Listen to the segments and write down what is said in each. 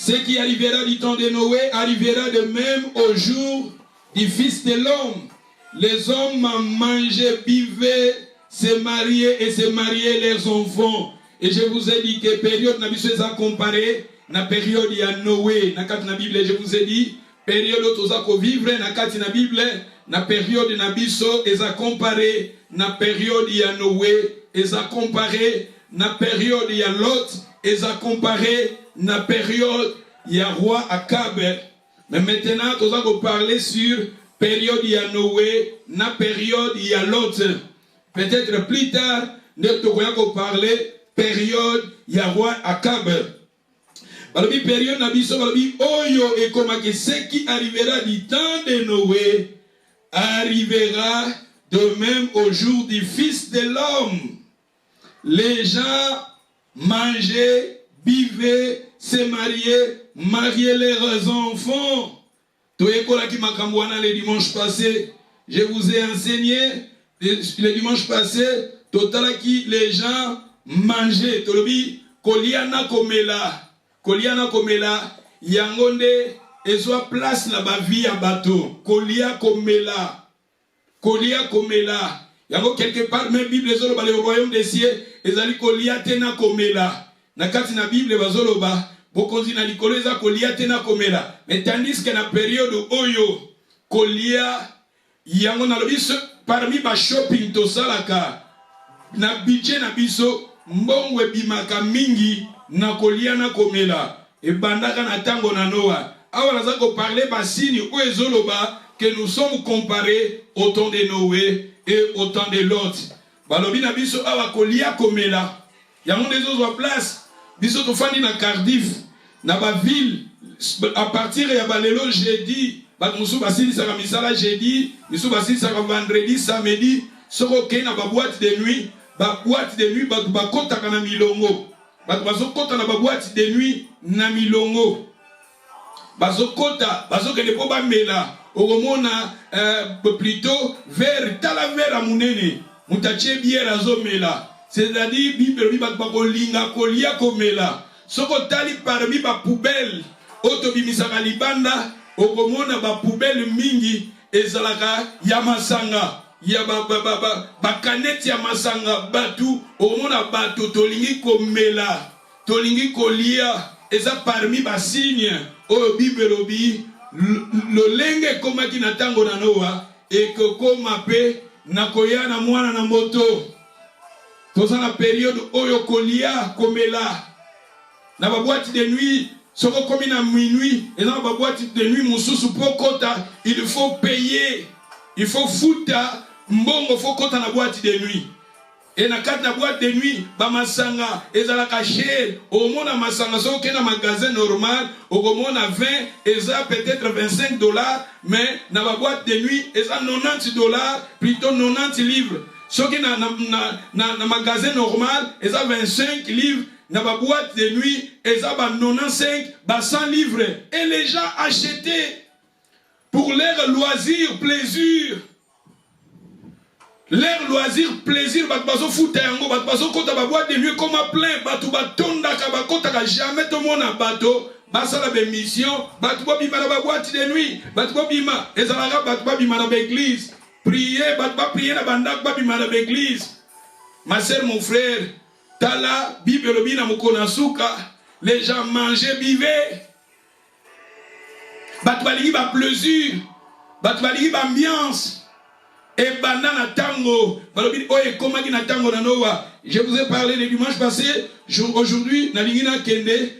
Ce qui arrivera du temps de Noé arrivera de même au jour du Fils de l'homme. Les hommes mangeaient, buvaient, se mariaient et se mariaient leurs enfants. Et je vous ai dit que période n'a pas comparé na période il y a Noé. Na Bible, je vous ai dit, période où vivre na Bible, na période na biso et a comparé na période il y a Noé, et a comparé na période il y a Lot, et a comparé na période il y a roi Akab. Mais maintenant, nous allons parler sur période il y a Noé, na période il y a Lot. Peut-être plus tard, nous allons parler période il y a roi Akab. Balobi période na biso balobi oyo et comme que ce qui arrivera du temps de Noé arrivera de même au jour du Fils de l'homme. Les gens mangeaient, buvaient, se mariaient leurs enfants. Toyekola ki makambwana le dimanche passé, je vous ai enseigné le dimanche passé, totala ki les gens mangeaient. Tolobi koliana komela, yangonde ezwa place na ba vie ya bateau. Kolia komela. Yango quelque part même Bible ezoloba le royaume des cieux ezali kolia tena komela. Na kati na Bible bazoloba bokonzi na likolo eza kolia tena komela. Mais tandis que na période oyo kolia yango na lobi parmi ba shopping to salaka na budget na biso mbongwe bimaka mingi na kolia na komela e bandaka na tango na Noa. Awa naza ko parler ba signe o ezoloba que nous sommes comparés au temps de Noé et au temps de Lot. Balobi na biso awa kolia komela. Yango des autres place. Biso to fandi na Cardiff, na ba ville à partir ya balelo jeudi, ba musu basili saka misala jeudi, musu basili saka vendredi, samedi, soko ke na ba boîte de nuit, ba kota kana milongo. Ba kota na ba boîte de nuit na milongo. Bazokota, bazokende po ba mela. Oromona plutôt vers tala vers amunene mutache bière azomela, c'est-à-dire Bible bi bakolinga kolia komela soko tali parmi ba poubelle otobimisaka libanda oromona ba poubelle mingi ezalaka ya masanga ya ba canette ya masanga batu oromona batu tolingi komela tolingi kolia eza parmi ba signe o Bible bi le lenge koma ki na tango na Noa et que koma pe na koya na mwana na moto toza na période oyo kolia komela na ba boîte de nuit soko komi na minuit et na ba boîte de nuit mususu pokota il faut payer, il faut futa mbongo faut kota na boîte de nuit. Et na kati na boîte de nuit, ba masanga, ezalaka cher. Au monde na masanga, so ke na magasin normal, au monde na 20, eza peut-être $25, mais na ba boîte de nuit, eza $90, plutôt 90 livres. So ke na magasin normal, eza 25 livres, na ba boîte de nuit, eza ba 95, ba 100 livres. Et les gens achetaient pour leur loisir, plaisir. Leur loisir, plaisir, batbazo futa yango, batbazo kota ba boîte de nuit comme à plein, batu batonda ka bakota ka jamais tout monde na bateau, basala be mission, batu bima na ba boîte de nuit, batu bima, ezalaka batu bima na l'église, prier, batu prier na bandak bima na l'église. Ma sœur, mon frère, tala Bible lobi na mokona suka, les gens mangeaient, vivaient. Batu baligi ba plaisir, batu baligi ba ambiance. Et banana tango, je vous ai parlé le dimanche passé, aujourd'hui, Nalingina Kende,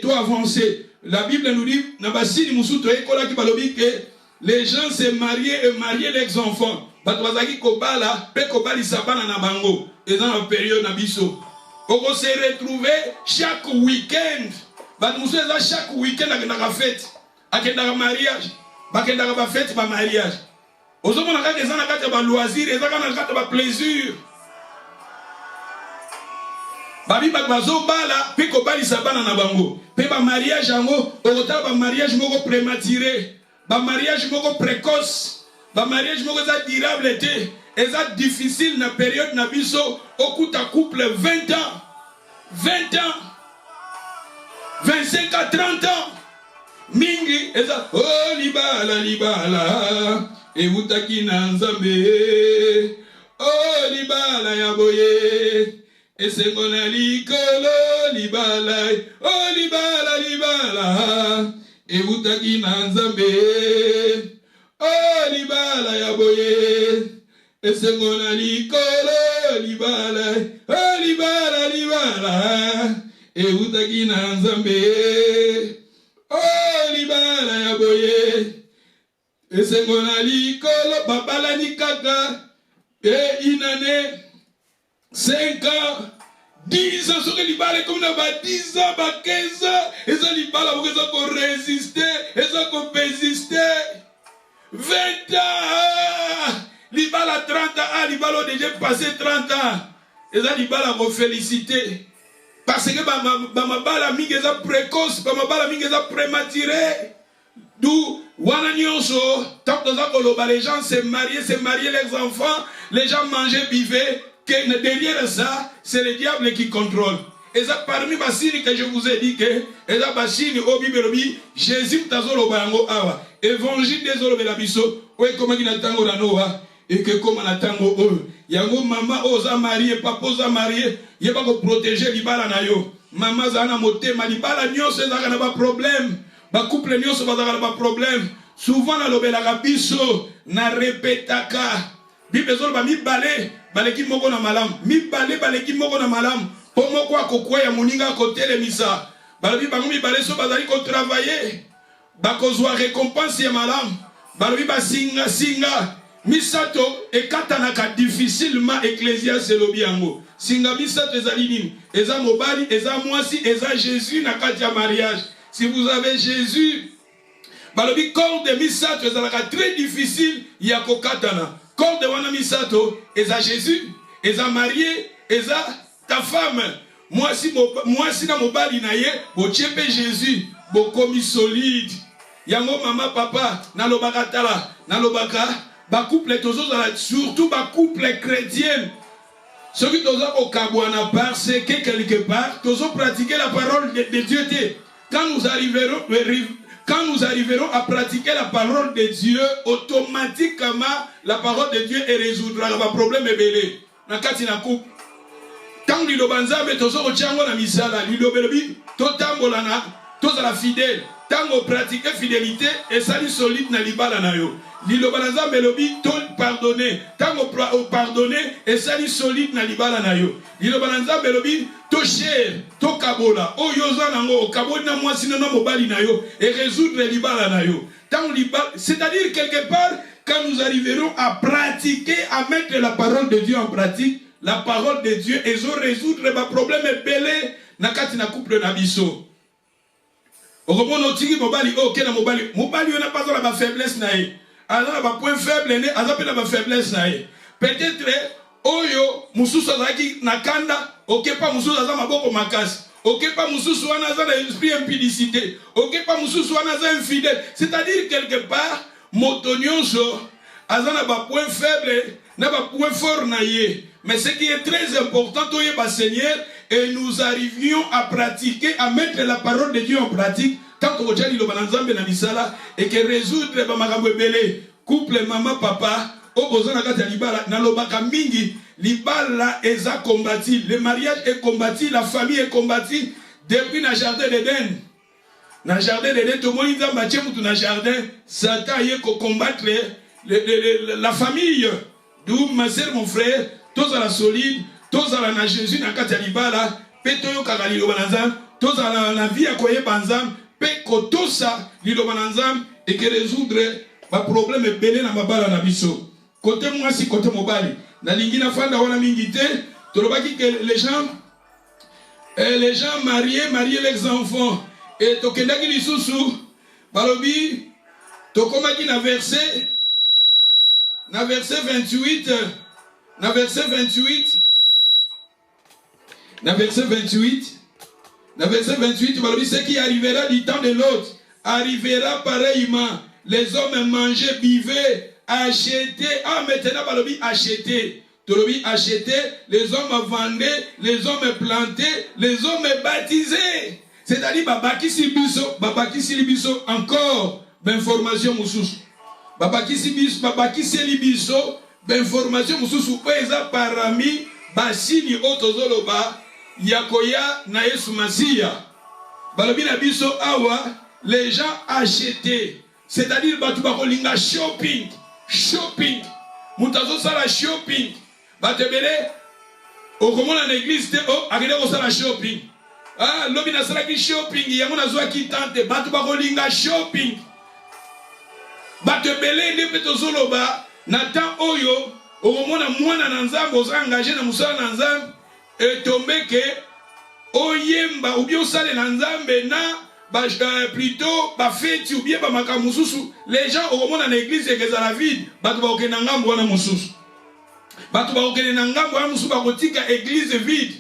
toi avancé. La Bible nous dit, que les gens se mariaient et mariaient les enfants. Batwazaki Kobala, Pekobali Sabana Nabango, et dans la période Nabiso. On se retrouvait chaque week-end. Chaque week-end, à la fête, à la mariage, à la fête, à mariage. Aux hommes, on a des loisirs, et des plaisir. Babi bakbazo bala, pe ko bali sabana na bango. Pe ba mariage ango, ota ba mariage moko prématuré, ba mariage moko précoce, ba mariage moko za durable té, eza difficile na période na biso, okuta couple 20 ans. 20 ans. 25 à 30 ans. Mingi, eza, oh libala, libala, eutaki na nzambe, oh libala ya boye, esengo na likolo, libala, oh libala, libala, eutaki na nzambe, oh libala ya boye, esengo na likolo, libala, oh libala, libala, eutaki na nzambe. Oh libala ya boye esengo na likolo babala ni kaka inane 5 ans 10 ans soki libala comme na ba 10 ans ba 15 ans eza libala boko eza ko résister eza ko persister 20 ans libala 30 ans libala déjà passé 30 ans eza libala ko féliciter. Parce que bamabala mingi eza précoce, bamabala mingi eza prématuré. D'où wana nyonso, tant que les gens se mariaient les enfants, les gens mangeaient, buvaient, que derrière ça, c'est le diable qui contrôle. Et ça parmi les signes que je vous ai dit que, et ça basini au bibelobi, Jésus tazolo bango awa, évangile des olobelabiso, ouais comment il attend la noa. Et que comme on attend eux, yango maman osa marié, papa osa marié, il va protéger libala na yo. Maman zana motema libala nyonso ezaka na ba problème. Ba couple nyonso bazaka na ba problème. Souvent na lobelaka biso na répétaka. Bible zolo ba mibale, baleki moko na malamu. Mibale baleki moko na malamu. Po moko akokwa ya moninga kotele misa. Balobi bango mibale so bazali ko travailler. Ba kozwa récompense ya malamu. Balobi ba singa singa. Misato ekatanaka difficilement ecclésiaste elobi yango. Singa misato ezali nini? Eza mobali, eza mwasi, eza Jésus na kati ya mariage. Si vous avez Jésus, balobi corde misato ezalaka très difficile ya kokatana. Corde wana misato eza Jésus, eza marié, eza ta femme. Mwasi na mobali na ye, bochepe Jésus, bokomi solide. Yango mama papa, nalobaka tala, nalobaka ba couple surtout ba couple chrétien. Ceux qui ont au kabouana parce que quelque part, tous ont pratiqué la parole de Dieu. Quand nous arriverons à pratiquer la parole de Dieu, automatiquement la parole de Dieu résoudra le problème belé. Na kati na couple. Tant que l'obanza met tous au tchango na misala, l'obelobi, totambola na, tous à la fidèle. Tant qu'on pratique fidélité et ça lui solide na libala na yo. Lilobanza melobi to pardonner. Tant qu'on pardonner et ça lui solide na libala na yo. Lilobanza melobi to cher, to kabola. O yoza nango kabola na moi sinon mobali na yo et résoudre libala na yo. Tant libala, c'est-à-dire quelque part quand nous arriverons à pratiquer, à mettre la parole de Dieu en pratique, la parole de Dieu et résoudre les problèmes belé na kati na couple na biso. Okomono tiki mobali ok na mobali on n'a pas la faiblesse nae alors ba point faible ne azape na ba faiblesse nae peut-être oyo mususu azaki na kanda ok pas mususu azama boko makasi ok pas mususu wana za esprit impudicité ok pas mususu wana za infidèle, c'est-à-dire quelque part motonyonso azana ba point faible na ba point fort nae. Mais ce qui est très important toye ba Seigneur et nous arrivions à pratiquer, à mettre la parole de Dieu en pratique, tant que vous avez le balanzambe na misala et que résoudre ba makambo belé, couple maman papa, au besoin na kati libala na lobaka mingi, libala eza combattu, le mariage est combattu, la famille est combattue depuis na jardin d'Éden. Na jardin d'Éden tout le monde a matché mutu na jardin, Satan y ko combattre la famille. D'où ma sœur mon frère, tous à la solide, tous à la Jésus na kati libala, petoyo kakali lobanazam, tous à la vie à koye banzam, pe kotosa lilobanazam et que résoudre ba problème belé na mabala na biso. Côté mwasi côté mobali, na lingina fanda wana mingité, tolobaki que les gens mariés les enfants et tokendaki lisusu balobi tokomaki na verset 28 na verset 28 balobi ce qui arrivera du temps de l'autre arrivera pareillement. Les hommes mangeaient, buvaient, achetaient. Ah, maintenant balobi acheter. Tolobi acheter, les hommes vendaient, les hommes plantaient, les hommes baptisaient. C'est-à-dire, babakisi libiso encore d'information mousous. Babakisi libiso d'information mousous. Oeza parami basini otozoloba yakoya na Yesu Masia. Balobi na biso awa les gens achetaient. C'est-à-dire batu bakolinga shopping. Mutazo sala shopping. Batebele okomona na église te akende ko sala shopping. Ah, lobi na sala ki shopping yango na zwa ki tante batu bakolinga shopping. Batebele nde pe tozoloba na temps oyo okomona mwana na Nzambe oza engagé na musala na Nzambe etombe ke oyemba ou bien osale na Nzambe na plutôt bafeti ou bien bamaka mususu les gens okomona na église ekezala vide batu bakokenda ngambo wana mususu batu bakokende na ngambo wana mususu bakotika église vide.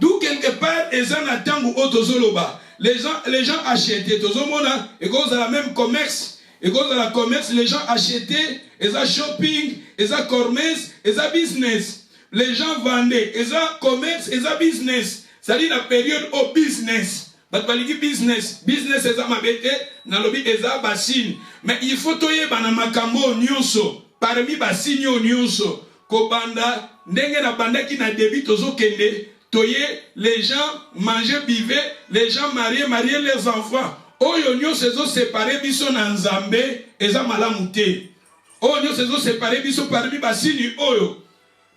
D'où quelque part eza na tango otozoloba les gens achetaient tozomona et cause à la même commerce et cause à la commerce les gens achetaient eza shopping eza commerce eza business les gens vendaient eza commerce eza business c'est-à-dire la période au business. Business eza mabete na lobi eza basine mais il faut toye bana makambo nyonso parmi basine nyonso ko banda ndenge na banda ki na débit tozo kende toye les gens manger biver les gens marier les enfants oyo nyonso ezo séparer biso na Nzambe eza malamu te oyo nyonso ezo séparer biso parmi basine oyo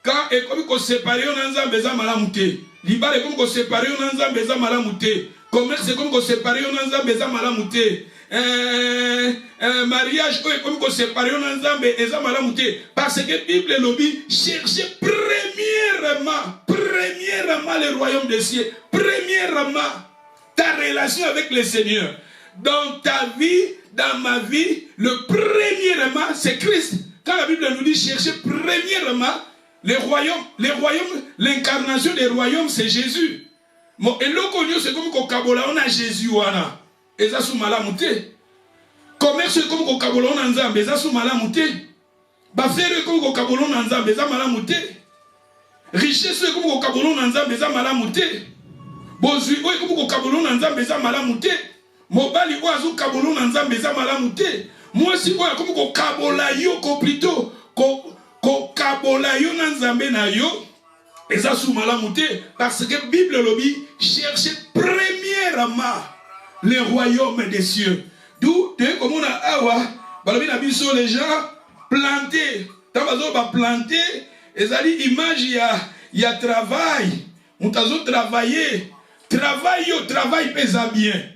quand ekomi ko séparer na Nzambe eza malamu te libala ekomi ko séparer na Nzambe eza malamu te commerce comme qu'on sépare on Nzambe eza malamu te mariage comme qu'on sépare on Nzambe eza malamu te parce que Bible lobi cherchez premièrement le royaume des cieux, premièrement ta relation avec le Seigneur dans ta vie, dans ma vie. Le premièrement c'est Christ. Quand la Bible nous dit cherchez premièrement les royaumes, l'incarnation des royaumes c'est Jésus. Bon, et l'okonyo c'est comme qu'on kabola on a Jésus wana. Eza sou malamu te. Commerce c'est comme qu'on kabola on a Nzambe eza sou malamu te. Bafere comme qu'on kabola on a Nzambe eza malamu te. Richesse c'est comme qu'on kabola on a Nzambe eza malamu te. Bozui oy comme qu'on kabola on a Nzambe eza malamu te. Mobali oazu kabola on a Nzambe eza malamu te. Moi si oy comme qu'on kabola yo ko plutôt ko kabola yo na Nzambe na yo. Et ça sous malamu te parce que Bible lobby cherche premièrement le royaume des cieux. D'où comme on a awa balobi na biso les gens plantés tabazo ba planter ezali image ya travail mutazo travailler travail pesa bien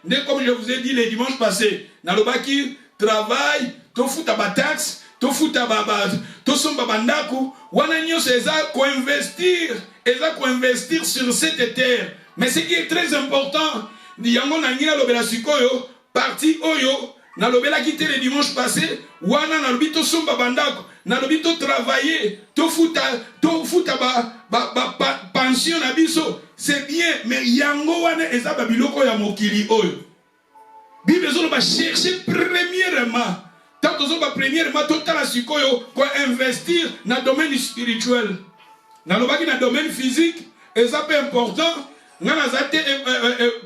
dès comme je vous ai dit le dimanche passé na lobaki travail to futa ba taxe to futa baba to somba bandaku wana nyonso eza ko investir sur cette terre. Mais ce qui est très important yango na ngina lobela sikoyo parti oyo na lobela kité le dimanche passé wana na lobi to somba bandaku na lobi to travailler to futa ba pension na biso c'est bien mais yango wana eza ba biloko ya mokili oyo Bible zo ba chercher premièrement. Tant que nous premièrement tout la sikoyo pour investir dans le domaine spirituel. Dans le domaine physique, et ça c'est important. Nous avons été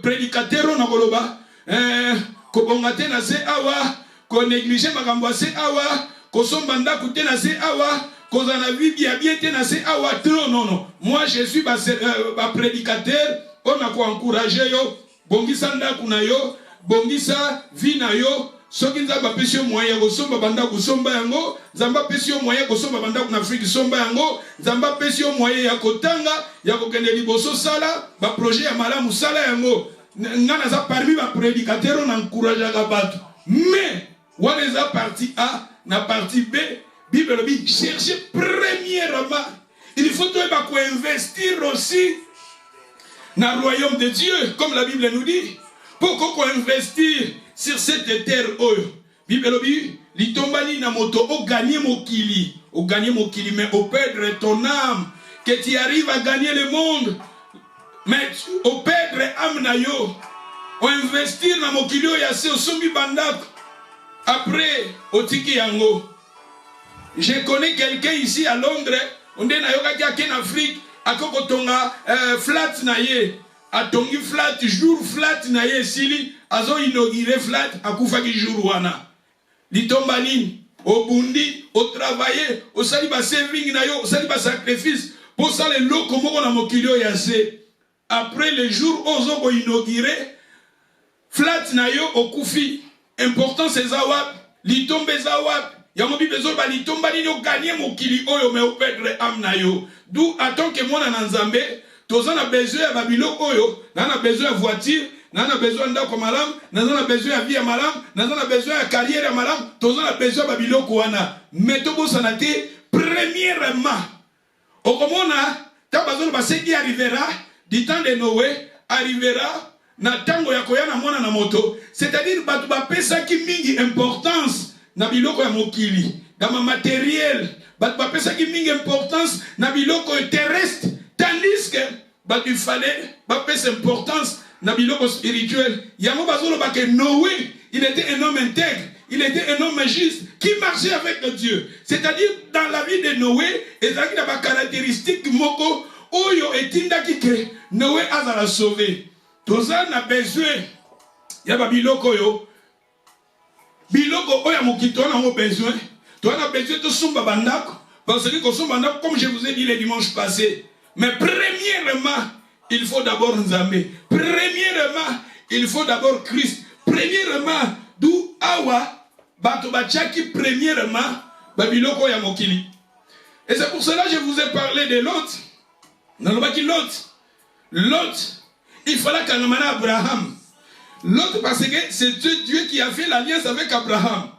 prédicateurs na koloba. Ko bongate na se awa, ko négliger makambo se awa, ko sombanda kute na se awa, ko zana vie bien te na se awa. Non. Moi je suis ba prédicateur, on a ko encourager yo, bongisa ndaku na yo, bongisa vie na yo. Soki nzamba pesi yo moyen kosomba banda kosomba yango, nzamba pesi yo moyen kosomba banda na Afrique somba yango, nzamba pesi yo moyen ya kotanga, ya kokende liboso sala, ba projet ya malamu sala yango. Ngana za parmi ba prédicateur on encourage à bato. Mais wana za partie A na partie B, Bible lobi chercher premièrement. Il faut toi ko investir aussi dans le royaume de Dieu comme la Bible nous dit. Pourquoi investir sur cette terre oyo? Bible dit, litombani na moto o gagner mokili, mais au perdre ton âme, que tu arrives à gagner le monde, mais au perdre âme na yo, o investir na mokili o yase o sombi bandako, après o tiki yango. Je connais quelqu'un ici à Londres, on dit na yoka ki en Afrique, akoko tonga flat na ye. atongi flat jour flat na ye sili azo inauguré flat akufaki jour wana litomba nini obundi otravailler osali ba saving na yo osali ba sacrifice pour ça le loko moko na mokili ya se après le jour ozo ko inauguré flat na yo okufi important c'est zawap litombe zawap ya mobi bezo ba litomba nini o gagner mokili oyo me o perdre am na yo d'où attend que mona na nzambe toza na besoin ya babiloko oyo na besoin ya voiture na besoin ndako malam na besoin ya vie ya malam na besoin ya carrière ya malam toza na besoin ya babiloko wana mais to bosana te premièrement okomona ta bazolo baseki arrivera du temps de Noé arrivera na tango ya koya na mwana na moto c'est-à-dire batu bapesa ki mingi importance na biloko ya mokili dans ma matériel batu bapesa ki mingi importance na biloko terrestre tandis que il fallait bapesa importance na biloko spirituel yango bazolo ba que Noé il était un homme intègre il était un homme juste qui marchait avec Dieu c'est-à-dire dans la vie de Noé ezaki na ba caractéristiques moko oyo etindaki ke Noé azala sauvé toza na besoin ya ba biloko yo biloko oyo mokito na mo besoin toi na besoin de somba bandako parce que ko somba bandako comme je vous ai dit le dimanche passé mais premièrement il faut d'abord Nzambe premièrement il faut d'abord Christ premièrement d'où awa bato bachaki premièrement ba biloko ya mokili et c'est pour cela que je vous ai parlé de Lot dans le baki Lot il fallait qu'on amène Abraham. L'autre parce que c'est Dieu qui a fait l'alliance avec Abraham.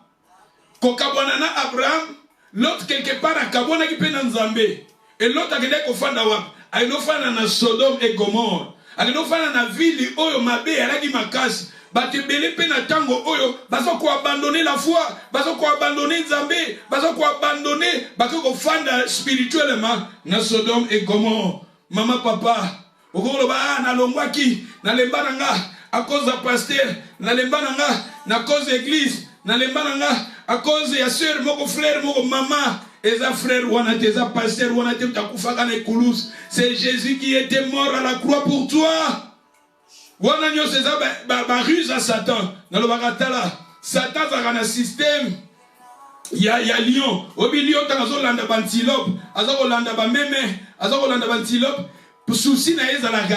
Quand Kabonana Abraham, l'autre quelque part à Kabona qui peut dans Zambé. Et l'autre a gagné qu'au fin d'Awab. A une fois dans Sodome et Gomorre. A une fois dans la ville Oyo Mabe et Alagi Makas. Bate belé pena tango Oyo. Baso ko abandonner la foi. Baso ko abandonner Zambé. Baso ko abandonner. Baso ko fan spirituellement dans Sodome et Gomorre. Maman, papa. Okoloba na longwaki na lembananga à cause de pasteur na lembananga na cause d'église na lembananga à cause ya sœur moko frère moko maman eza frère wana teza pasteur wana te takufaka na Toulouse c'est Jésus qui était mort à la croix pour toi wana nyo c'est ça ba ruse à Satan na lo bakatala Satan za na système ya lion obi lion takazo landa bantilope azako landa ba meme azako landa bantilope pour souci na ezalaka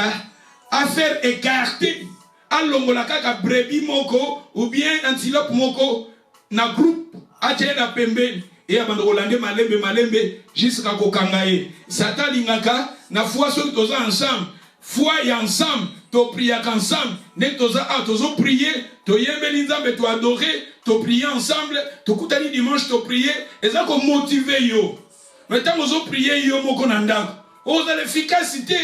affaire écartée alongola kaka brebis moko ou bien antilope moko na groupe atie na pembeni et abandoko lande malembe jusqu'à kokangaye Satan lingaka na foi soki toza ensemble foi et ensemble to prier ensemble ne toza tozo prier to yembeli nzambe to adorer to prier ensemble to kutani dimanche to prier eza ko motiver yo mais tant ozo prier yo moko na ndako aux l'efficacité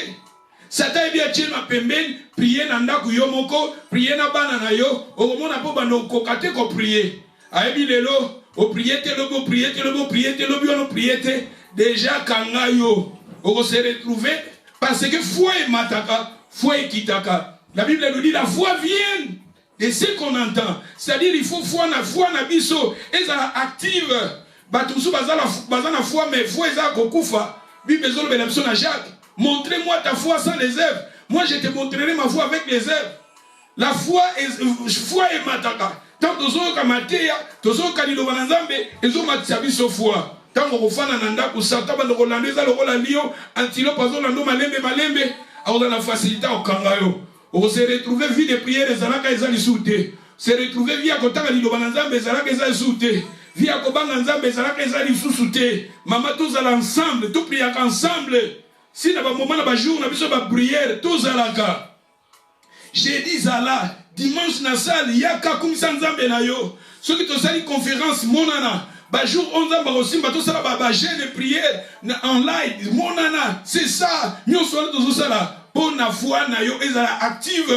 Satan est bien ma pembeni prier na ndako yo moko prier na bana na yo okomona po bando kokate ko prier ayebi lelo o prier te lobo prier te lobo prier te lobo no prier te déjà kanga yo oko se retrouver parce que foi et mataka foi et kitaka la Bible nous dit la foi vient de ce qu'on entend c'est-à-dire il faut foi na biso eza active batusu bazana foi mais foi eza kokufa Bible à Jacques. Montrez-moi ta foi sans les œuvres. Moi, je te montrerai ma foi avec les œuvres. La foi est mataka. Tant que vous avez matéa, tous ceux qui ont été ils ont matérialisé sa foi. Tant que vous avez nanda pour Satan, vous avez nanda le rôle lion, antilope, vous avez nanda malembe, vous avez facilité au kangayo. Vous se retrouvez vie de prière les alaka ils ont souté. Se retrouver vie à côté de l'Ilobanzambe les alaka ils ont souté. Via Kobanga Nzambe ezalaka ezali sous te maman tous à l'ensemble tout prier ensemble si na ba moment na ba jour na biso ba prière tous alaka jeudi zala dimanche na salle yaka kumisa Nzambe na yo ceux qui tosali conférence monana ba jour 11 ba osimba tous ala ba jeûne prière en live monana c'est ça nous sommes tous sala pour na foi na yo ezala active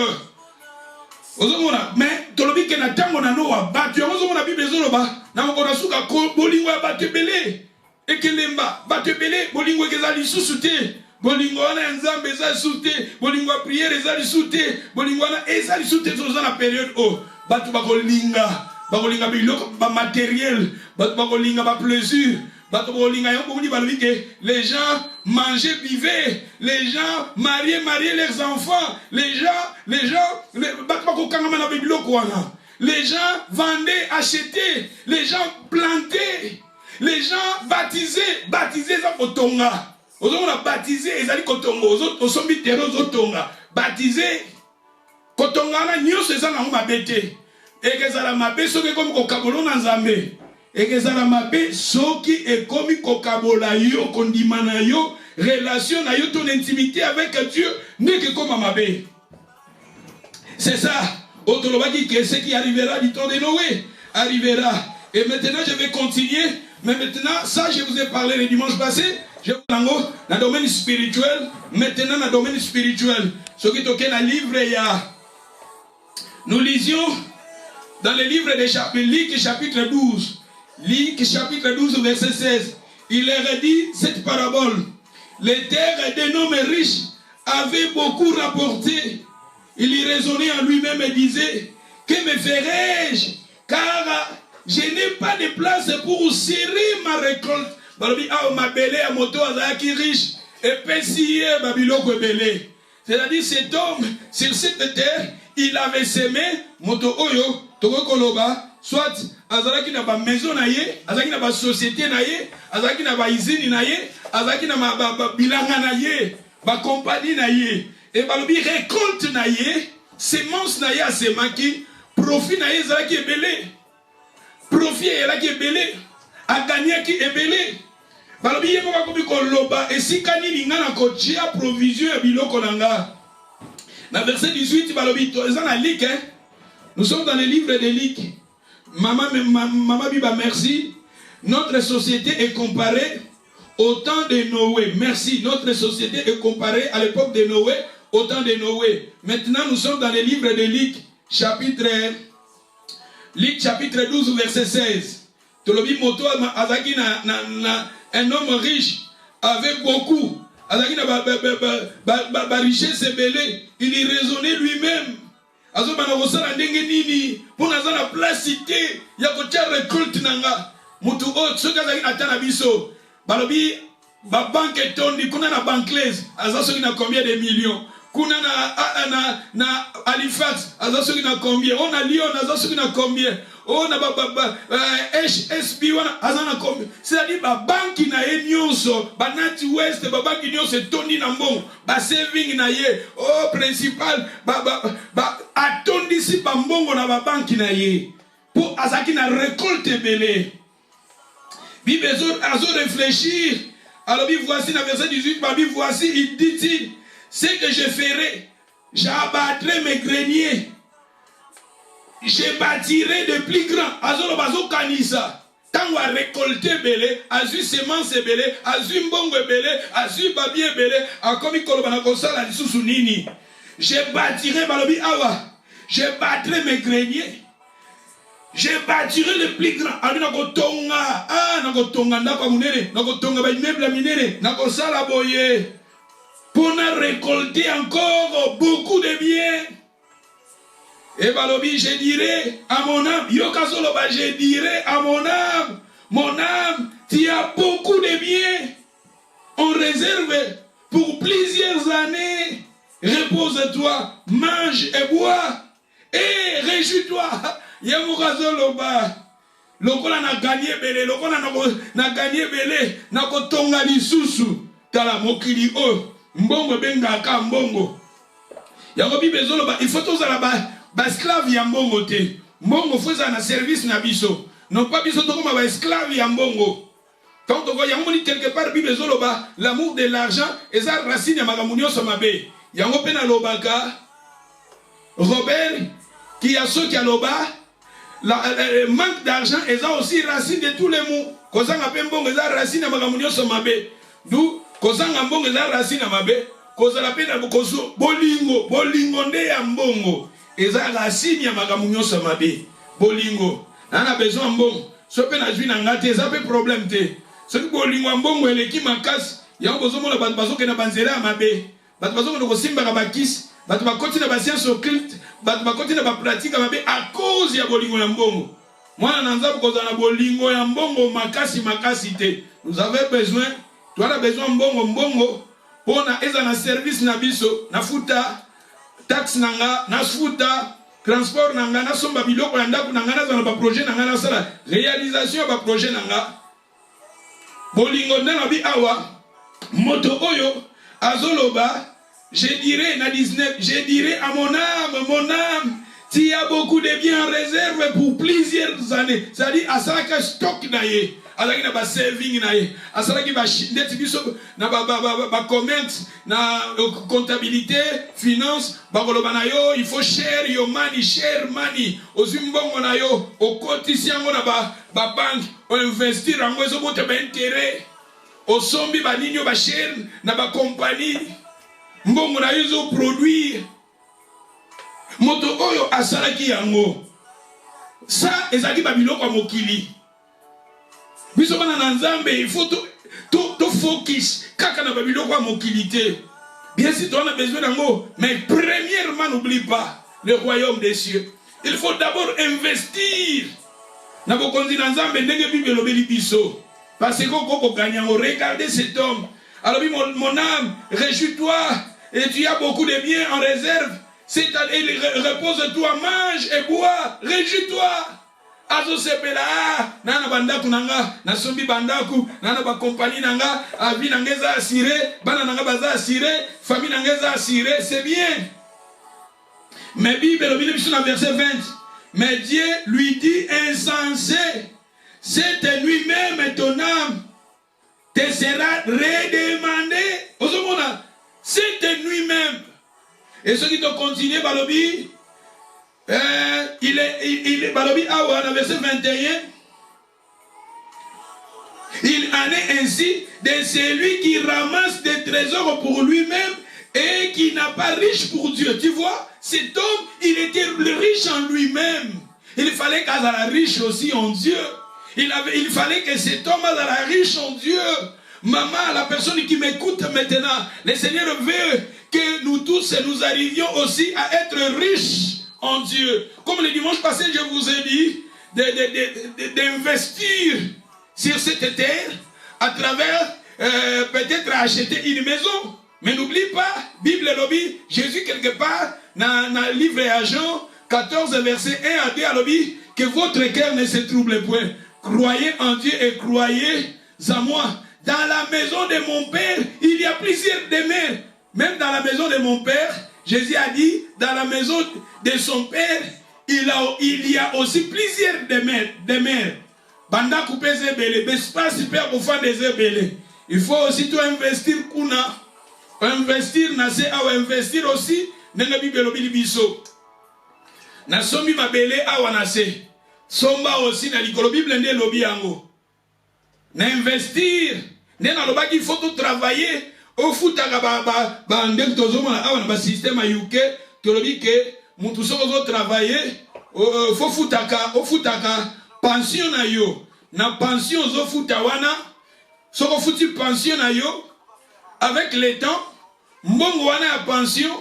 mais tolobi ke na tango na noa batu yango na Bible ezoloba na mokona suka bolingo ya batu ebele ekelemba batu ebele bolingo ezali susu te bolingo wana Nzambe ezali susu te bolingo ya prière ezali susu te bolingo wana ezali susu te toza na période o batu bakolinga biloko ba matériel batu bakolinga ba plaisir les gens mangeaient, vivaient, les gens mariaient leurs enfants, les gens vendaient, achetaient, les gens plantaient, les gens baptisaient ça kotonga. On a baptisé, ils allaient kotonga, aux sommes otonga, baptisé, kotonga na nyo se ça na mabete, et que ça la mabé soki comme kokabolo na nzambe, et que ça la mabé soki et comme kokabola yo kondimana yo relation na yo ton intimité avec Dieu n'est que comme mabé. C'est ça. Autolobaki que ce qui arrivera du temps de Noé arrivera. Et maintenant je vais continuer. Mais maintenant, ça je vous ai parlé le dimanche passé. Je vais dans le domaine spirituel. Maintenant dans le domaine spirituel. Ce qui est dans le livre, il y a. Nous lisions dans le livre de Luc chapitre 12. Luc chapitre 12 verset 16. Il leur dit cette parabole. Les terres d'un homme riche avaient beaucoup rapporté. Il y raisonnait en lui-même et disait, que me ferai-je? Car je n'ai pas de place pour serrer ma récolte. Ma belé à moto qui riche et pessier babiloko belé. C'est-à-dire cet homme sur cette terre, il avait semé moto oyo toko koloba soit azalaki na ba maison na ye, azalaki na ba société na ye, azalaki na ba usine na ye, azalaki na ba bilanga na ye, ba compagnie na ye. Et balobi récolte na ye, semence na ye a semaki, profit na ye zalaki ebele. Profit elaki ebele, a gagné ki ebele. Balobi ye moka kobi koloba, esika nini nga na kotia provision ya biloko na nga. Na verset 18 balobi to ezana Luc, hein. Nous sommes dans le livre de Luc. Maman Biba, merci. Notre société est comparée au temps de Noé. Merci. Notre société est comparée à l'époque de Noé, au temps de Noé. Maintenant, nous sommes dans le livre de Luc, chapitre 12, verset 16. Tolobi moto azaki un homme riche avec beaucoup. Azaki na ba richesse belé. Il y raisonnait lui-même. Azo bana kosala ndenge nini pour naza na placité ya kotia récolte nanga. Mutu o soki azaki na tana biso. Balobi ba banque tondi kuna na banklaise aza soki na combien de millions. Kuna na Halifax aza soki na combien. On a Lyon aza soki na combien. On a HSB wana aza na combien. C'est-à-dire ba banki na ye nyonso, ba Nati West ba banki nyonso tondi na mbongo, ba saving na ye, oh principal ba atondi si ba mbongo na ba banki na ye. Pour azaki na récolte belé. Bible azo réfléchir. Alors voici dans verset 18, voici il dit-il, ce que je ferai, j'abattrai mes greniers. Je bâtirai de plus grands. Azolo bazo kanisa. Tango a récolté belé, azu semence belé, azu mbongo belé, azu babie belé, a komi kolobana kosala lisusu nini. Je bâtirai balobi awa. Je bâtirai mes greniers. Je bâtirai le plus grand. Ami nakotonga, nakotonga ndako munene, nakotonga ba immeuble minene, nakosala boye. Pour récolter encore beaucoup de biens. Et balobi, je dirai à mon âme, Yokazoloba, je dirai à mon âme, tu as beaucoup de biens. On réserve pour plusieurs années. Repose-toi, mange et bois, et réjouis-toi. Yamukazoloba, lokola na gagné belé, lokola na gagné belé, na kotonga lisusu, tala mokili o, mbongo benga ka mbongo. Yakobi bezoloba, il faut tous à la base. Esclave ya mbongo te. Mbongo feza na service na biso. Non pas biso to comme esclave ya mbongo. Quand on voit yango ni quelque part Bible zoloba, l'amour de l'argent eza racine ya magamunyo somabe. Yango pena lobaka Robert qui a ceux qui a loba le manque d'argent eza aussi racine de tous les mots. Kozanga pe mbongo eza racine ya magamunyo somabe. D'où kozanga mbongo eza racine ya mabe. Kozala pena bokozo bolingo nde ya mbongo. Eza racine ya magamunyo somabe. Bolingo. Nana besoin mbongo. Sope na jui na ngate eza pe problème te. Soki bolingo mbongo eleki makasi. Yango bozomona bato bazoke na banzela ya mabe. Bato bazoke na kosimba ka bakisi. Bato bakoti na ba science occulte. Bato bakoti na ba pratique ya mabe à cause ya bolingo ya mbongo. Mwana na nzabu kozana bolingo ya mbongo makasi te. nous avons besoin, tu as besoin mbongo, pour na service na biso, na futa, taxe nanga, na futa, transport nanga, na somba biloko ya ndako nanga, na zana ba projet nanga, na sala, réalisation ba projet nanga. Bolingo na bi awa, moto oyo, azoloba, je dirais na 19, je dirais à mon âme, tu as beaucoup de biens en réserve pour plusieurs années. C'est-à-dire, à ça que stock naye, à ça que ba saving naye, à ça que ba net biso na ba commerce, na comptabilité, finance, ba koloba na yo, il faut share your money, ozumbongo na yo, o kotisiango na ba banque, o investir en wezo bote ba intérêt, o sombi ba ninyo ba share na ba compagnie, mbongo na yo zo produire. Moto oyo asalaki yango ça ezaki babiloko mokili biso bana na nzambe il faut to focus kaka na babiloko mokili te bien sûr tu as besoin d'ango mais premièrement n'oublie pas le royaume des cieux. Il faut d'abord investir na bokonzi na nzambe ndenge bible lobeli biso parce que koko gagner regardez cet homme alors mon âme réjouis-toi et tu as beaucoup de biens en réserve. C'est-à-dire, repose-toi, mange et bois, réjouis-toi. Azo sepela, nana bandaku nanga, na sombi bandaku, nana ba compagnie nanga, avi nangeza assuré, bana nanga baza assuré, famille nangeza assuré, c'est bien. Mais Bible, le Bible, dans verset 20, mais Dieu lui dit insensé, cette nuit-même ton âme te sera redemandée. Osomona, cette nuit-même. Et ceux qui t'ont continué, Balobi, Balobi Awa, dans verset 21, il en est ainsi de celui qui ramasse des trésors pour lui-même et qui n'a pas riche pour Dieu. Tu vois, cet homme, il était riche en lui-même. Il fallait qu'il soit riche aussi en Dieu. Il fallait que cet homme soit riche en Dieu. Maman, la personne qui m'écoute maintenant, le Seigneur veut que nous tous, nous arrivions aussi à être riches en Dieu. Comme le dimanche passé, je vous ai dit d'investir sur cette terre à travers peut-être acheter une maison. Mais n'oublie pas, Bible lobby, Jésus quelque part, dans le livre à Jean 14, verset 1 à 2, à lobby, que votre cœur ne se trouble point. Croyez en Dieu et croyez en moi. Dans la maison de mon Père, il y a plusieurs demeures. Même dans la maison de mon Père, Jésus a dit, dans la maison de son Père, il y a aussi plusieurs demeures. Banda coupé zébélé, l'espace super pour faire des zébélés. Il faut aussi tout investir kuna. Investir nase awa investir aussi nanga Bible lobili biso. Na sombi mabele awa nase. Somba aussi na likolo Bible nde lobi yango. Na investir nena lobaki il faut tout travailler au futaka ba ndem tozomona awa na ba système a UK to lobi ke mutu soko travailler faut futaka pension na yo. Na pension zo futa wana soko futi pension na yo avec le temps mbongo wana ya pension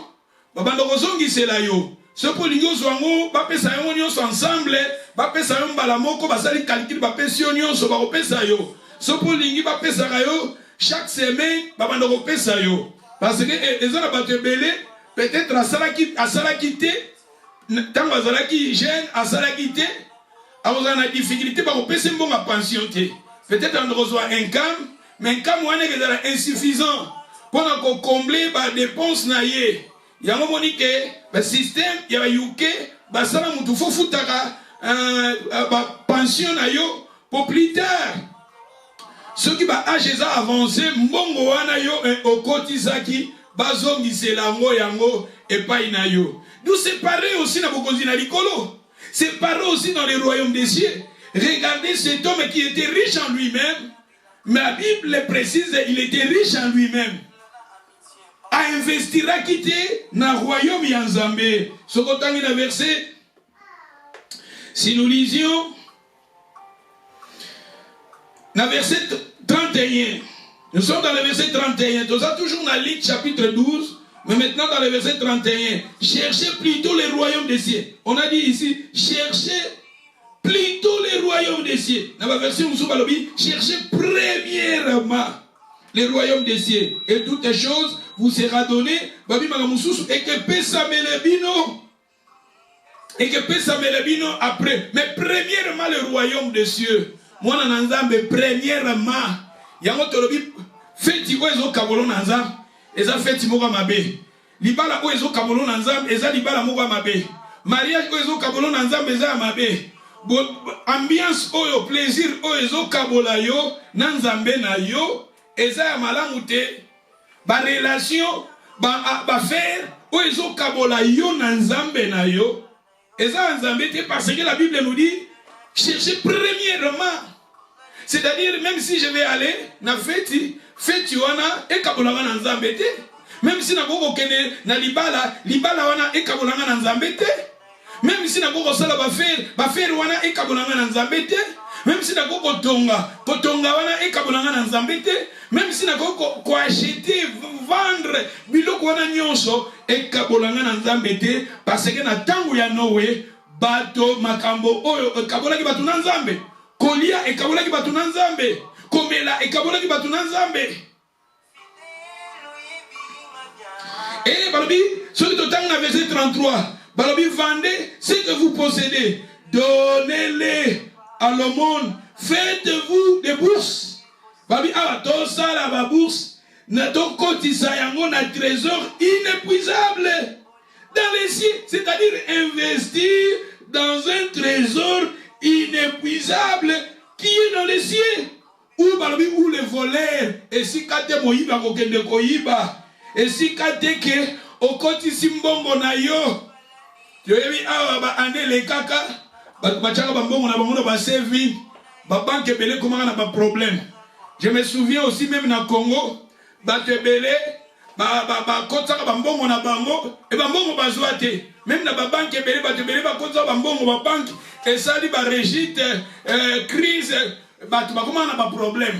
babando kozongi sela yo sopo lingo zwango bapesa yo nyonso ensemble bapesa yo mbala moko basali calcul bapesa yo nyonso bakopesa yo sopo lingi bapesa yo chaque semaine babando kopesa yo parce que ezana bato belé peut-être asalaki te tango azalaki jeune asalaki te azana difficulté bakopesa mbongo pension te peut-être on reçoit un cam mais un cam wana est insuffisant pour combler les dépenses naïe. Il y a un moment que le système, il y a UK, ça il faut foutre pension pour plus tard. Ceux qui va avancer, mbongo wana yo au kotizaki, bazongi selango yango et pas inayo. Nous séparer aussi dans bokonzi na likolo. Séparer aussi dans les royaumes des cieux. Regardez cet homme qui était riche en lui-même. Mais la Bible précise, il était riche en lui-même. À investir à quitter dans le royaume Yanzambé. Ce qu'on a mis dans le verset, si nous lisions, dans le verset 31, nous sommes dans le verset 31, nous sommes toujours dans Luc chapitre 12, mais maintenant dans le verset 31, cherchez plutôt le royaume des cieux. On a dit ici, cherchez plutôt les royaumes des cieux. Dans la version où cherchez premièrement les royaumes des cieux. Et toutes les choses vous sera donné. Et que pesa melebino. Et que pesa melebino après. Mais premièrement le royaume des cieux. Moi nanzambe premièrement. Yango tolobi feti oezo kabolo nanzam. Eza feti moka mabe. Libala oezo kabolo nanzam. Eza libala moka mabe. Mariage oezo kabolo nanzam. Eza mabe. Ambiance oyo plaisir oezo kabola yo nanzambe na yo. Eza ya malamu te. Ba relation ba faire oezo kabola yo nanzambe na yo. Eza nzambe te parce que la Bible nous dit cherchez premièrement. C'est-à-dire même si je vais aller na feti wana e kabola wana nzambe te. Même si na koko kene na libala wana e kabola wana nzambe te. Même si na koko sala ba faire wana e kabola wana nzambe te. Même si na koko tonga wana e kabola wana nzambe te. Même si na koko acheter vendre biloko wana nyonso e kabola wana nzambe te parce que na tango ya Noé bato makambo oyo e kabola ki bato na nzambe. Kolia e kabola ki bato na nzambe. Komela e kabola ki bato na nzambe. Et balobi sur le temps na verset 33 balobi vendez ce que vous possédez, donnez-les à l'aumône, faites-vous des bourses. Balobi ah to sala ba bourse na to kotisa yango na trésor inépuisable dans les cieux, c'est-à-dire investir dans un trésor inépuisable qui est dans les cieux. Où balobi où les voleurs et si kate moyiba kokende koyiba. Et si kateke okoti simbongo na yo yoyebi awa ba ane le kaka ba chaka ba mbongo na bango ba saving ba banque belé comment na ba problème. Je me souviens aussi même na Congo ba tebele ba kotaka ba mbongo na bango et ba mbongo ba zoate même na ba banque belé ba tebele ba kotaka ba mbongo ba banque et ça dit ba régite crise ba tu ba comment na ba problème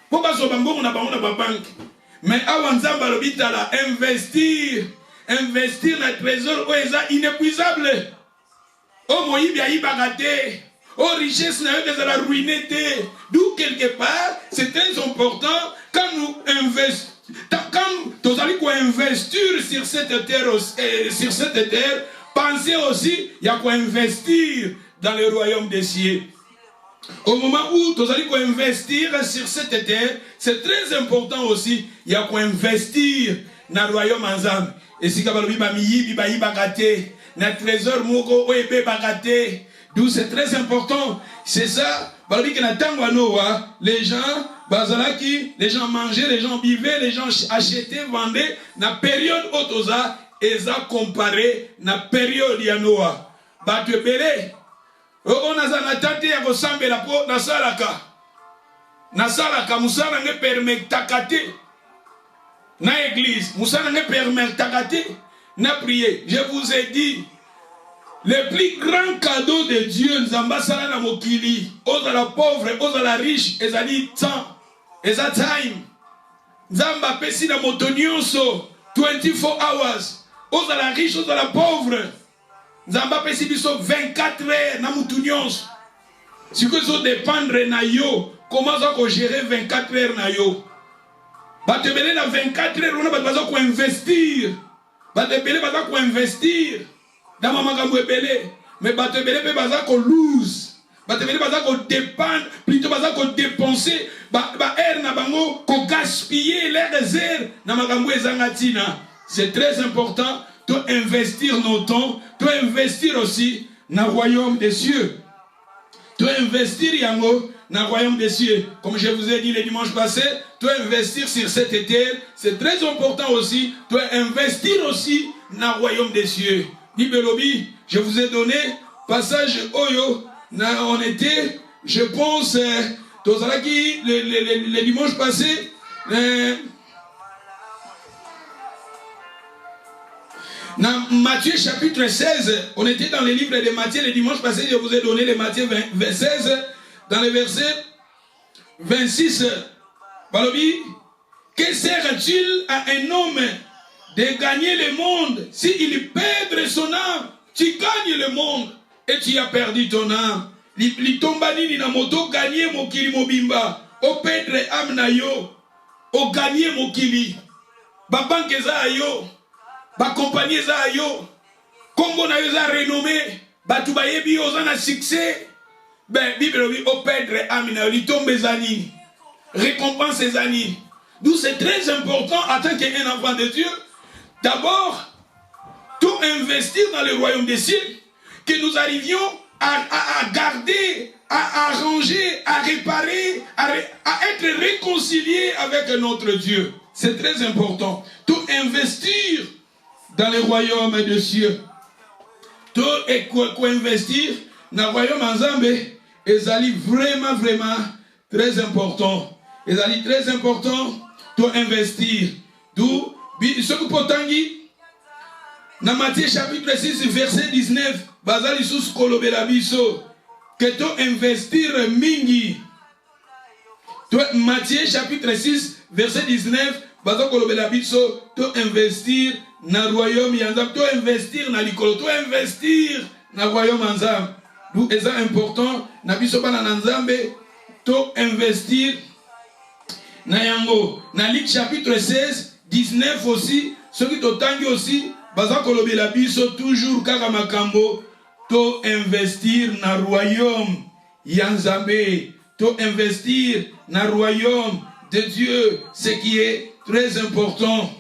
po ba zo ba mbongo na bango na ba banque. Mais avant Nzamba l'obitala investir na trésor oeza inépuisable. Oh moyibi aibagate. Oh richesse na yoke la ruiner te. D'où quelque part c'est très important quand nous investissons, quand nous allons investir sur cette terre, pensez aussi il y a quoi investir dans le royaume des cieux. Au moment où tu allons investir sur cette terre, c'est très important aussi. Il y a quoi investir dans le royaume ensemble. Et si tu as trésor moko oebe bagate, d'où c'est très important. C'est ça. Les gens mangeaient, les gens vivaient, les gens achetaient, vendaient. Na période otoza, eza comparé na période yanoa. Batebele. On a un tante ya kosambela po nasalaka musala nge permettakate na église musala nge permettakate na prier. Je vous ai dit le plus grand cadeau de Dieu nzamba sala na mokili ozala pauvre ozala riche ezali temps eza time nzamba pesi na moto nyonso 24 hours ozala riche ozala pauvre Nzamba pesi biso 24 heures na mutu nyonso. Si que ça dépendre na yo, comment ça ko gérer 24 heures na yo? Ba te belé na 24 heures on ba ko investir. Ba te belé ba ko investir. Dans ma makambo ebelé, mais ba te belé pe ba ko lose. Ba te belé ba ko dépendre, plutôt ba ko dépenser, ba heure na bango ko gaspiller les heures na makambo ezangatina. C'est très important. Tu dois investir nos temps, tu dois investir aussi dans le royaume des cieux. Tu dois investir yango dans le royaume des cieux. Comme je vous ai dit le dimanche passé, tu dois investir sur cette terre. C'est très important aussi. Tu dois investir aussi dans le royaume des cieux. Bibelobi, je vous ai donné passage Oyo. On était, je pense, le dimanche passé. Dans Matthieu chapitre 16, on était dans le livre de Matthieu le dimanche passé, je vous ai donné le Matthieu 16, dans le verset 26. Balobi, que sert-il à un homme de gagner le monde s'il perd son âme? Tu gagnes le monde et tu as perdu ton âme. litomba nini na moto gagner mokili mobimba o perdre âme na yo o gagner mokili ba banque za yo ba compagnie za yo kombo na yo za renommé batu bayebi yo za na succès ben Bible dit o perdre âme na yo litombe za nini récompense za nini. D'où c'est très important en tant qu'un enfant de Dieu d'abord tout investir dans le royaume des cieux, que nous arrivions à garder, à arranger, à réparer, à être réconciliés avec notre Dieu. C'est très important. Tout investir dans le royaume des cieux. Tout investir dans le royaume en Zambé, et ça vraiment, vraiment très important. Et ça très important, tout investir. D'où, ce que Potangi, dans Matthieu chapitre 6, verset 19, Bazali sous kolobela biso, que to investir mingi. Matthieu chapitre 6, verset 19, Bazali kolobela biso, to investir na royaume yanzam, to investir na likolo, to investir na royaume yanzam. D'où est ça important, na biso bana nanzambe, to investir na yango. Na Luc chapitre 16, 19 aussi, ce qui t'otangi aussi, Baza kolobela biso toujours kaka makambo to investir na royaume yanzambe, to investir na royaume de Dieu, ce qui est très important.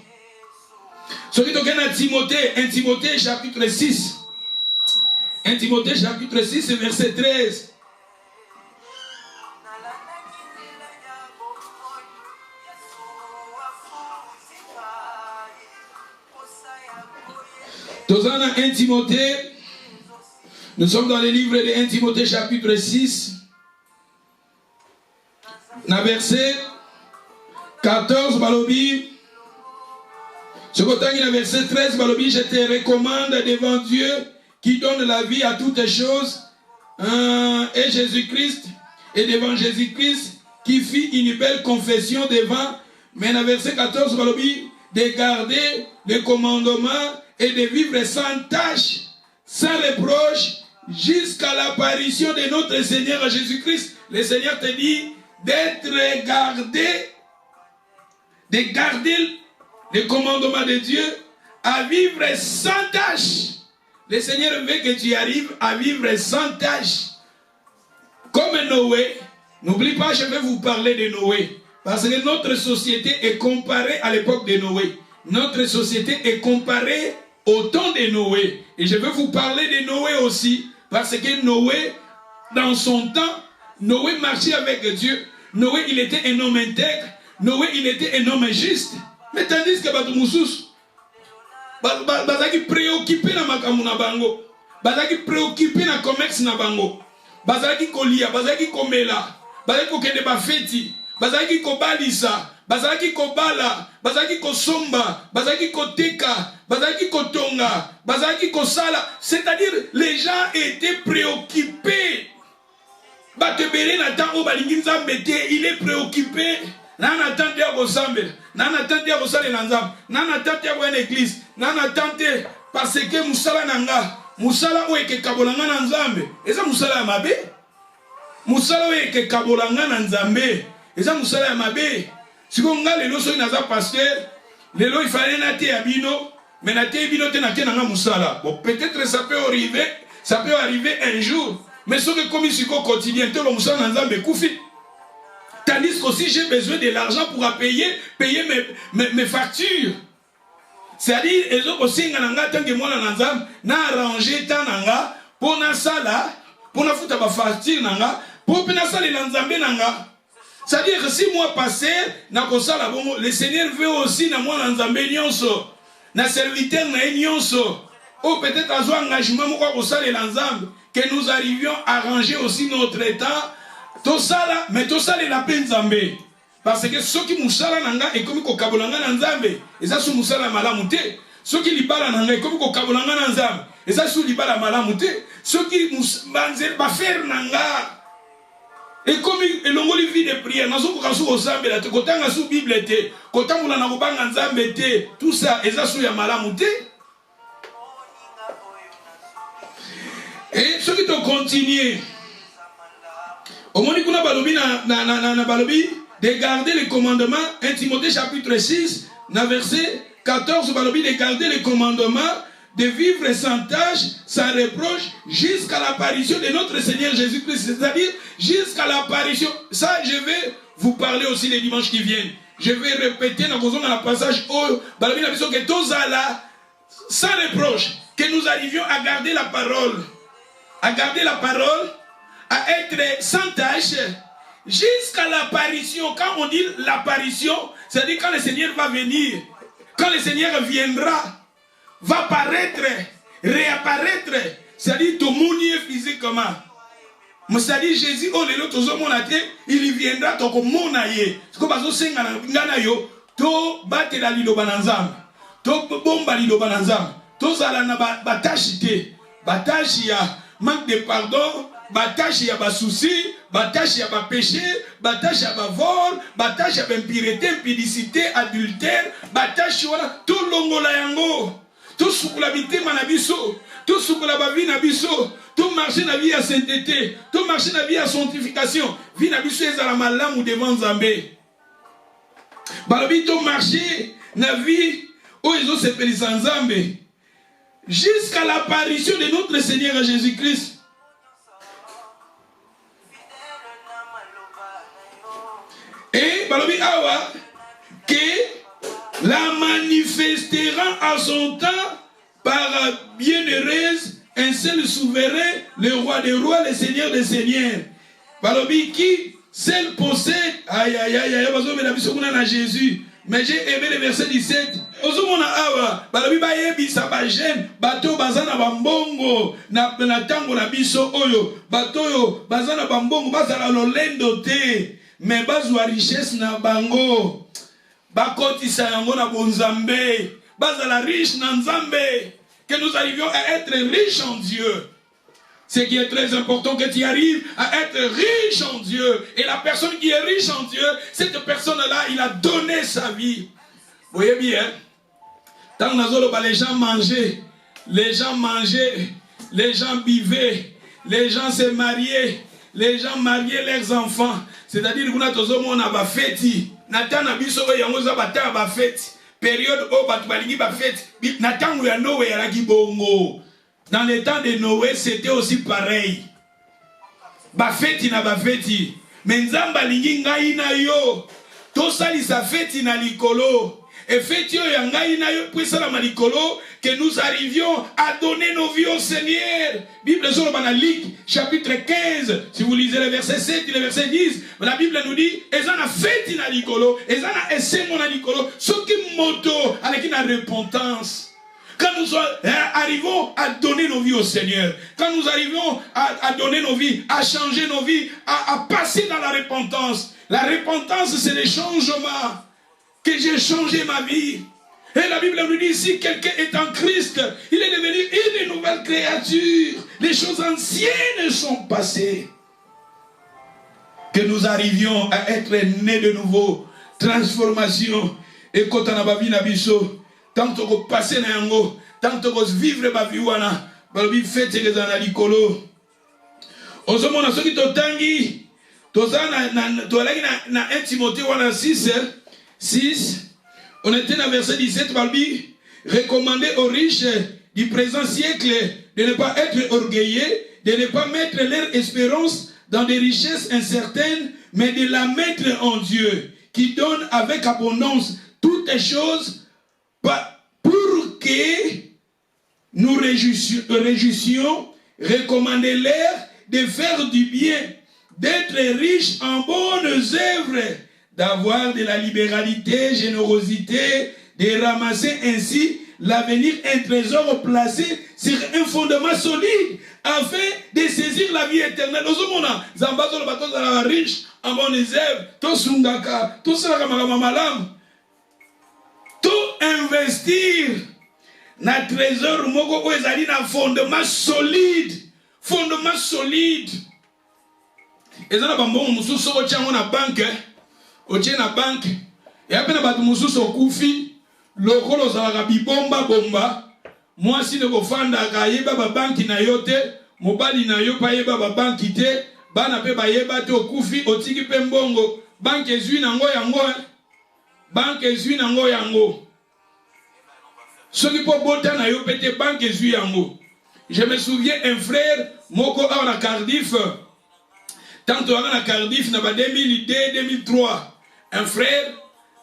Ce qui toke na Timothée, 1 Timothée chapitre 6. 1 Timothée chapitre 6 verset 13. Dans 1 Timothée, nous sommes dans le livre de 1 Timothée chapitre 6, dans verset 14, balobi, ce côté dans verset 13, balobi, je te recommande devant Dieu qui donne la vie à toutes choses, et Jésus-Christ, et devant Jésus-Christ qui fit une belle confession devant, mais dans verset 14, balobi, de garder les commandements et de vivre sans tâche, sans reproche, jusqu'à l'apparition de notre Seigneur Jésus-Christ. Le Seigneur te dit d'être gardé, de garder les commandements de Dieu, à vivre sans tâche. Le Seigneur veut que tu arrives à vivre sans tâche. Comme Noé, n'oublie pas, je vais vous parler de Noé. Parce que notre société est comparée à l'époque de Noé. Notre société est comparée au temps de Noé. Et je vais vous parler de Noé aussi. Parce que Noé, dans son temps, Noé marchait avec Dieu. Noé, il était un homme intègre. Noé, il était un homme juste. Mais tandis que Batumoussous, bazaki préoccupé na makamu na bango, bazaki préoccupé na commerce na bango, bazaki kolia, bazaki komela, bazaki kokende ba feti, bazaki kobalisa, bazaki kobala, bazaki kosomba, bazaki koteka, bazaki kotonga, bazaki kosala. C'est-à-dire, les gens étaient préoccupés. Batebele na tango balingi nzambe te, il est préoccupé. Nan attente ya kosambe, nan attente ya kosala nzambe, nan attente ya koya na église, nan attente parce que musala nanga, musala oyo ke kabolanga na nzambe, eza musala ya mabe. Musala oyo ke kabolanga na nzambe, eza musala ya mabe. Siko nga lelo soki naza pasteur, lelo il fallait na te ya bino, mais na te bino te na ke nanga musala. Bon, peut-être ça peut arriver un jour, mais ce que comme siko quotidien, te lo musala na nzambe kufi. Tandis que si j'ai besoin de l'argent pour payer mes factures. C'est-à-dire, ils ont aussi tant que moi na arrangé tant nanga pour na sala, pour na foutre ma facture nanga, pour na sala nzambe nanga. C'est-à-dire que si moi passé na kosala bongo, le Seigneur veut aussi na moi nzambe nyonso, na serviteur na nyonso. Ou peut-être à un engagement moi kosala nzambe, que nous arrivions à arranger aussi notre état. Tosala, mais tosala la peine nzambe. Parce que ceux qui musala nanga et comme ko kabolanga na nzambe, et ça sous musala malamu te. Ceux qui libala nanga et comme ko kabolanga na nzambe, et ça sous libala malamu te. Ceux qui banze ba faire nanga. Et comme elongoli vie de prière, nazo ko kasu nzambe la te kotanga sous Bible te, kotangula na kobanga nzambe te, tout ça et ça sous ya malamu te. Et ceux qui te continuent Au moment où balobi na balobi de garder les commandements, 1 Timothée chapitre 6, na verset 14, balobi de garder les commandements, de vivre sans tâche, sans reproche, jusqu'à l'apparition de notre Seigneur Jésus-Christ, c'est-à-dire jusqu'à l'apparition. Ça, je vais vous parler aussi les dimanches qui viennent. Je vais répéter dans le passage où balobi na biso que tous là sans reproche, que nous arrivions à garder la parole, à être sans tâche, jusqu'à l'apparition. Quand on dit l'apparition, c'est-à-dire quand le Seigneur va venir, quand le Seigneur viendra, va paraître, réapparaître, c'est-à-dire tout le monde physiquement. C'est-à-dire Jésus, oh, il viendra, tout le monde aille. Ce que to batela liloba na nzambe to bomba liloba na nzambe to zala na batashi te, batashi ya manque de pardon, batashi ya basouci, batashi ya péché, batashi ya vol, batashi ya impureté, impudicité, adultère, batashi wana to longola yango, to sukula bitema na biso, to sukula ba vie na biso, to marcher na vie ya sainteté, to marcher na vie ya sanctification, vie na biso ezala malamu devant Nzambe. Balobi to marcher na vie où ils ont séparé sans Zambé jusqu'à l'apparition de notre Seigneur Jésus-Christ. Et balobi awa que la manifestera à son temps par bienheureuse un seul souverain, le roi des rois, le Seigneur des seigneurs. Balobi qui seul possède, aïe aïe aïe aïe, Jésus. Mais j'ai aimé le verset 17. Ozomona awa, balobi ba yebisa ba jeune, bato bazana bambongo na tango na biso oyo, bato yo bazana bambongo bazala lolendo te, mais bazwa richesse na bango. Bakotisa yango na bonzambe, bazala riche na nzambe, que nous arrivions à être riches en Dieu. Ce qui est très important, que tu arrives à être riche en Dieu. Et la personne qui est riche en Dieu, cette personne-là, il a donné sa vie. Vous voyez bien, tant que les gens mangeaient, les gens buvaient, les gens se mariaient, les gens mariaient leurs enfants. C'est-à-dire que nous avons fait fête. Nathan a biso yango za bata ba fête. Période où batu balingi ba fête. Nathan ya Noé ya la bongo. Dans les temps de Noé, c'était aussi pareil. Bafeti na bafeti. Mais nzamba lingi ngai na yo. To sali sa feti na likolo. Et feti yo ya ngai na yo puisala ma likolo que nous arrivions à donner nos vies au Seigneur. Bible sur le Luc chapitre 15. Si vous lisez le verset 7 et le verset 10, la Bible nous dit ezana feti na likolo, ezana esemo na likolo, ce qui moto avec une repentance. Quand nous arrivons à donner nos vies au Seigneur, quand nous arrivons à donner nos vies, à changer nos vies, à passer dans la repentance c'est le changement, que j'ai changé ma vie. Et la Bible nous dit, si quelqu'un est en Christ, il est devenu une nouvelle créature. Les choses anciennes sont passées. Que nous arrivions à être nés de nouveau, transformation, et quand on a vu Nabiso, tant que passer na yango, tant que vivre ba viwana, balobi fete les analikolo. Ozomona soki totangi, tozana na 1 Timothée 6, on était dans verset 17, balobi recommander aux riches du présent siècle de ne pas être orgueilleux, de ne pas mettre leur espérance dans des richesses incertaines, mais de la mettre en Dieu, qui donne avec abondance toutes les choses, pour que nous réjouissions, recommandez-leur de faire du bien, d'être riches en bonnes œuvres, d'avoir de la libéralité, générosité, de ramasser ainsi l'avenir, un trésor placé sur un fondement solide, afin de saisir la vie éternelle. Riche en bonnes œuvres, tout sungaka, tout ça tout investir na trésor moko ko ezali na fondement solide. Ezana bambongo mususu ko tyango na banque, otie na banque, et apena batu mususu okufi, lokolo zalaka bibomba bomba, mwasi ne kofanda ka yeba ba banki na yote, mobali na yo pa yeba ba banki te, bana pe bayeba te okufi otiki pe mbongo banque ezwi nango yango banque ezwi nango yango soki po bota na yo pete banque ezwi yango. Je me souviens un frère moko a na Cardiff tanto a na Cardiff na ba 2002 2003 un frère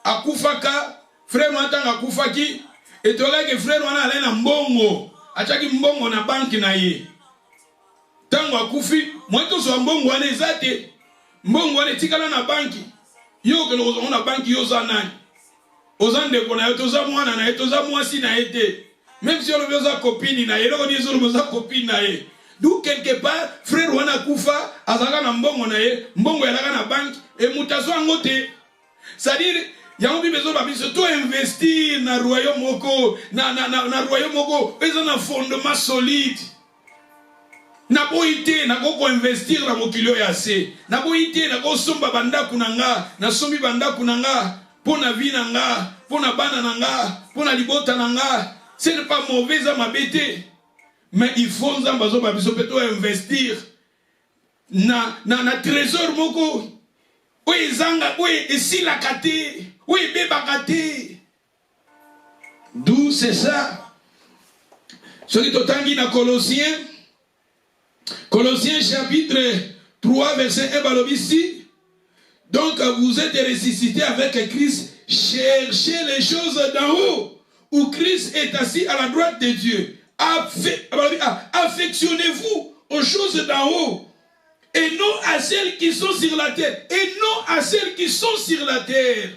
akufaka frère matanga akufaki etola ke frère wana ale na mbongo achaki mbongo na banque na ye tango akufi mweto so mbongo wana ezate mbongo wana tikala na banque yo ke lozo na banque yo za nani ozande kona yo toza mwana na yo toza mwasi na ete même si on veut sa copine na ye loko ni zo sa copine na ye d'où quelque part frère wana kufa azaka na mbongo na ye mbongo yalaka na banque et mutazo angote c'est-à-dire yango bi bezo ba biso to investir na royaume moko na royaume moko eza na fondement solide. Na boité na ko investir na mokilo ya se na boité na ko somba banda kunanga na sombi banda kunanga pona vie nanga pona bana nanga pona libota nanga. Ce n'est pas mauvais à m'abêter, mais il faut investir na trésor moko. Oui zanga, oui ici la kate, oui beba kate. D'où c'est ça. Ce qui totangi na Colossiens chapitre 3 verset 1 balobisi. Donc vous êtes ressuscités avec Christ, cherchez les choses d'en haut, où Christ est assis à la droite de Dieu. Affectionnez-vous aux choses d'en haut et non à celles qui sont sur la terre. Et non à celles qui sont sur la terre.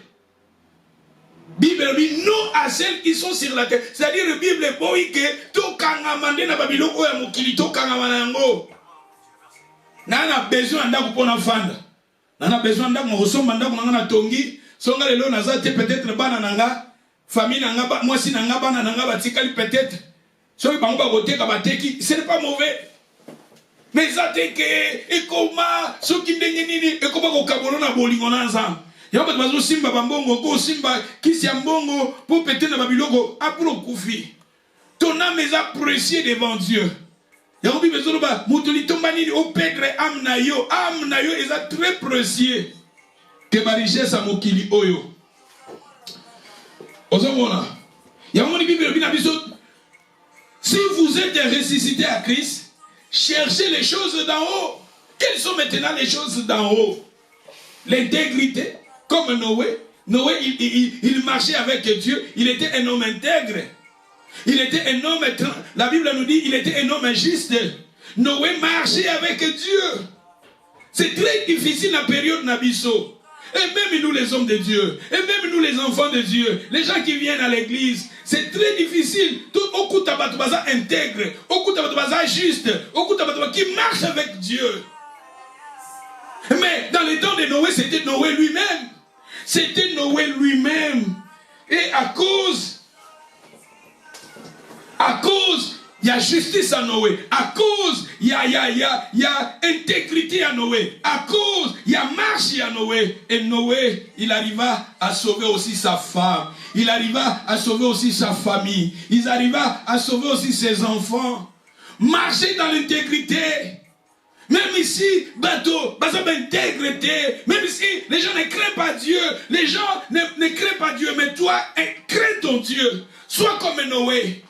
Bible dit non à celles qui sont sur la terre. C'est-à-dire la Bible est bon que to kangamande na babiloko ya mokili to kangamana yango. Nana besoin ndako pona fanda. Nana besoin ndako mosomba ndako nanga na tongi. Songa lelo nazate peut-être bana nanga. Famille nanga moi si nanga bana nanga batikali peut-être so bango ba koteka bateki ce n'est pas mauvais mais ça te que et comment so ki ndenge nini et comment ko kabolo na bolingo na nzambe ya ba bazo simba bambongo ko simba kisi ya mbongo pour péter na babiloko apulo kufi ton âme est appréciée devant Dieu ya obi bezo ba mutuli tomba nini o perdre âme na yo est très précieux que ba richesse a mokili oyo. Si vous êtes ressuscité à Christ, cherchez les choses d'en haut. Quelles sont maintenant les choses d'en haut? L'intégrité, comme Noé. Noé, il marchait avec Dieu. Il était un homme intègre. Il était un homme, la Bible nous dit, il était un homme juste. Noé marchait avec Dieu. C'est très difficile la période Nabiso. Et même nous les hommes de Dieu, et même nous les enfants de Dieu, les gens qui viennent à l'église, c'est très difficile. Au coup tabatoubaza intègre, au coup tabatoubaza juste, au coup tabatoubaza qui marche avec Dieu. Mais dans les temps de Noé, c'était Noé lui-même. C'était Noé lui-même. Et à cause, il y a justice à Noé. À cause, il y a intégrité à Noé. À cause, il y a marche à Noé. Et Noé, il arriva à sauver aussi sa femme. Il arriva à sauver aussi sa famille. Il arriva à sauver aussi ses enfants. Marcher dans l'intégrité. Même ici, bateau, intégrité. Même ici, les gens ne craignent pas Dieu. Les gens ne craignent pas Dieu. Mais toi, crains ton Dieu. Sois comme Noé.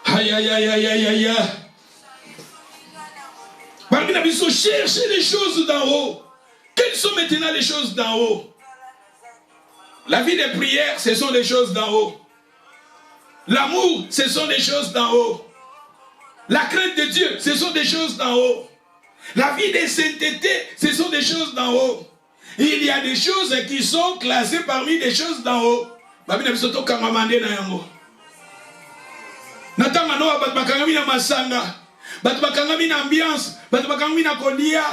Aïe, aïe, aïe, aïe, aïe, aïe, aïe. Parmi les gens, cherchez les choses d'en haut. Quelles sont maintenant les choses d'en haut? La vie de prière, ce sont les choses d'en haut. L'amour, ce sont des choses d'en haut. La crainte de Dieu, ce sont des choses d'en haut. La vie de sainteté, ce sont des choses d'en haut. Il y a des choses qui sont classées parmi les choses d'en haut. Natanga noa bat bakangami na masanga, bat bakangami na ambiance, bat bakangami na kolia.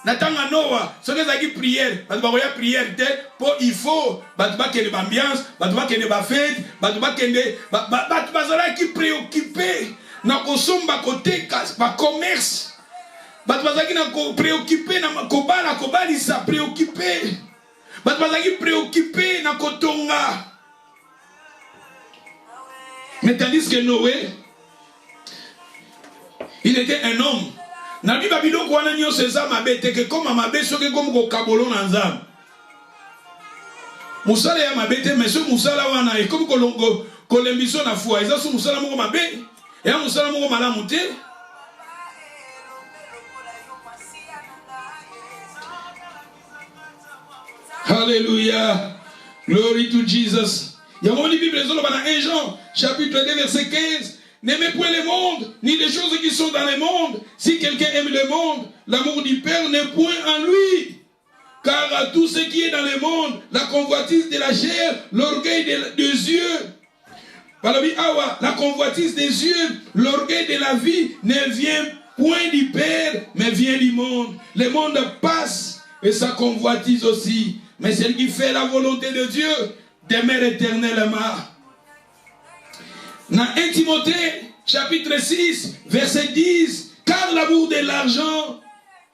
Natanga noa, soki zaki prière, bat bakoya prière te, po il faut bat bakende ba ambiance, bat bakende ba fête, bat bakende bat bazala ki préoccupé na kosomba koteka ba commerce. Bat bazaki na ko préoccupé na kobala kobali sa préoccupé. Bat bazaki préoccupé na kotonga. Mais tandis que Noé, il était un homme Nabi babiloko wana nyonso eza mabe te ke koma mabe soki komi kokabolo na Nzambe. Musala ya mabe te mais so musala wana ekomi kolembiso na foi. Eza so musala moko mabe. Ya musala moko malamu te. Alléluia. Glory to Jesus. Il y a une Bible dans 1 Jean, chapitre 2, verset 15. N'aimez point le monde, ni les choses qui sont dans le monde. Si quelqu'un aime le monde, l'amour du Père n'est point en lui. Car à tout ce qui est dans le monde, la convoitise de la chair, l'orgueil des yeux, la convoitise des yeux, l'orgueil de la vie ne vient point du Père, mais vient du monde. Le monde passe et sa convoitise aussi. Mais celui qui fait la volonté de Dieu demeure éternellement. Dans 1 Timothée, chapitre 6, verset 10, car l'amour de l'argent,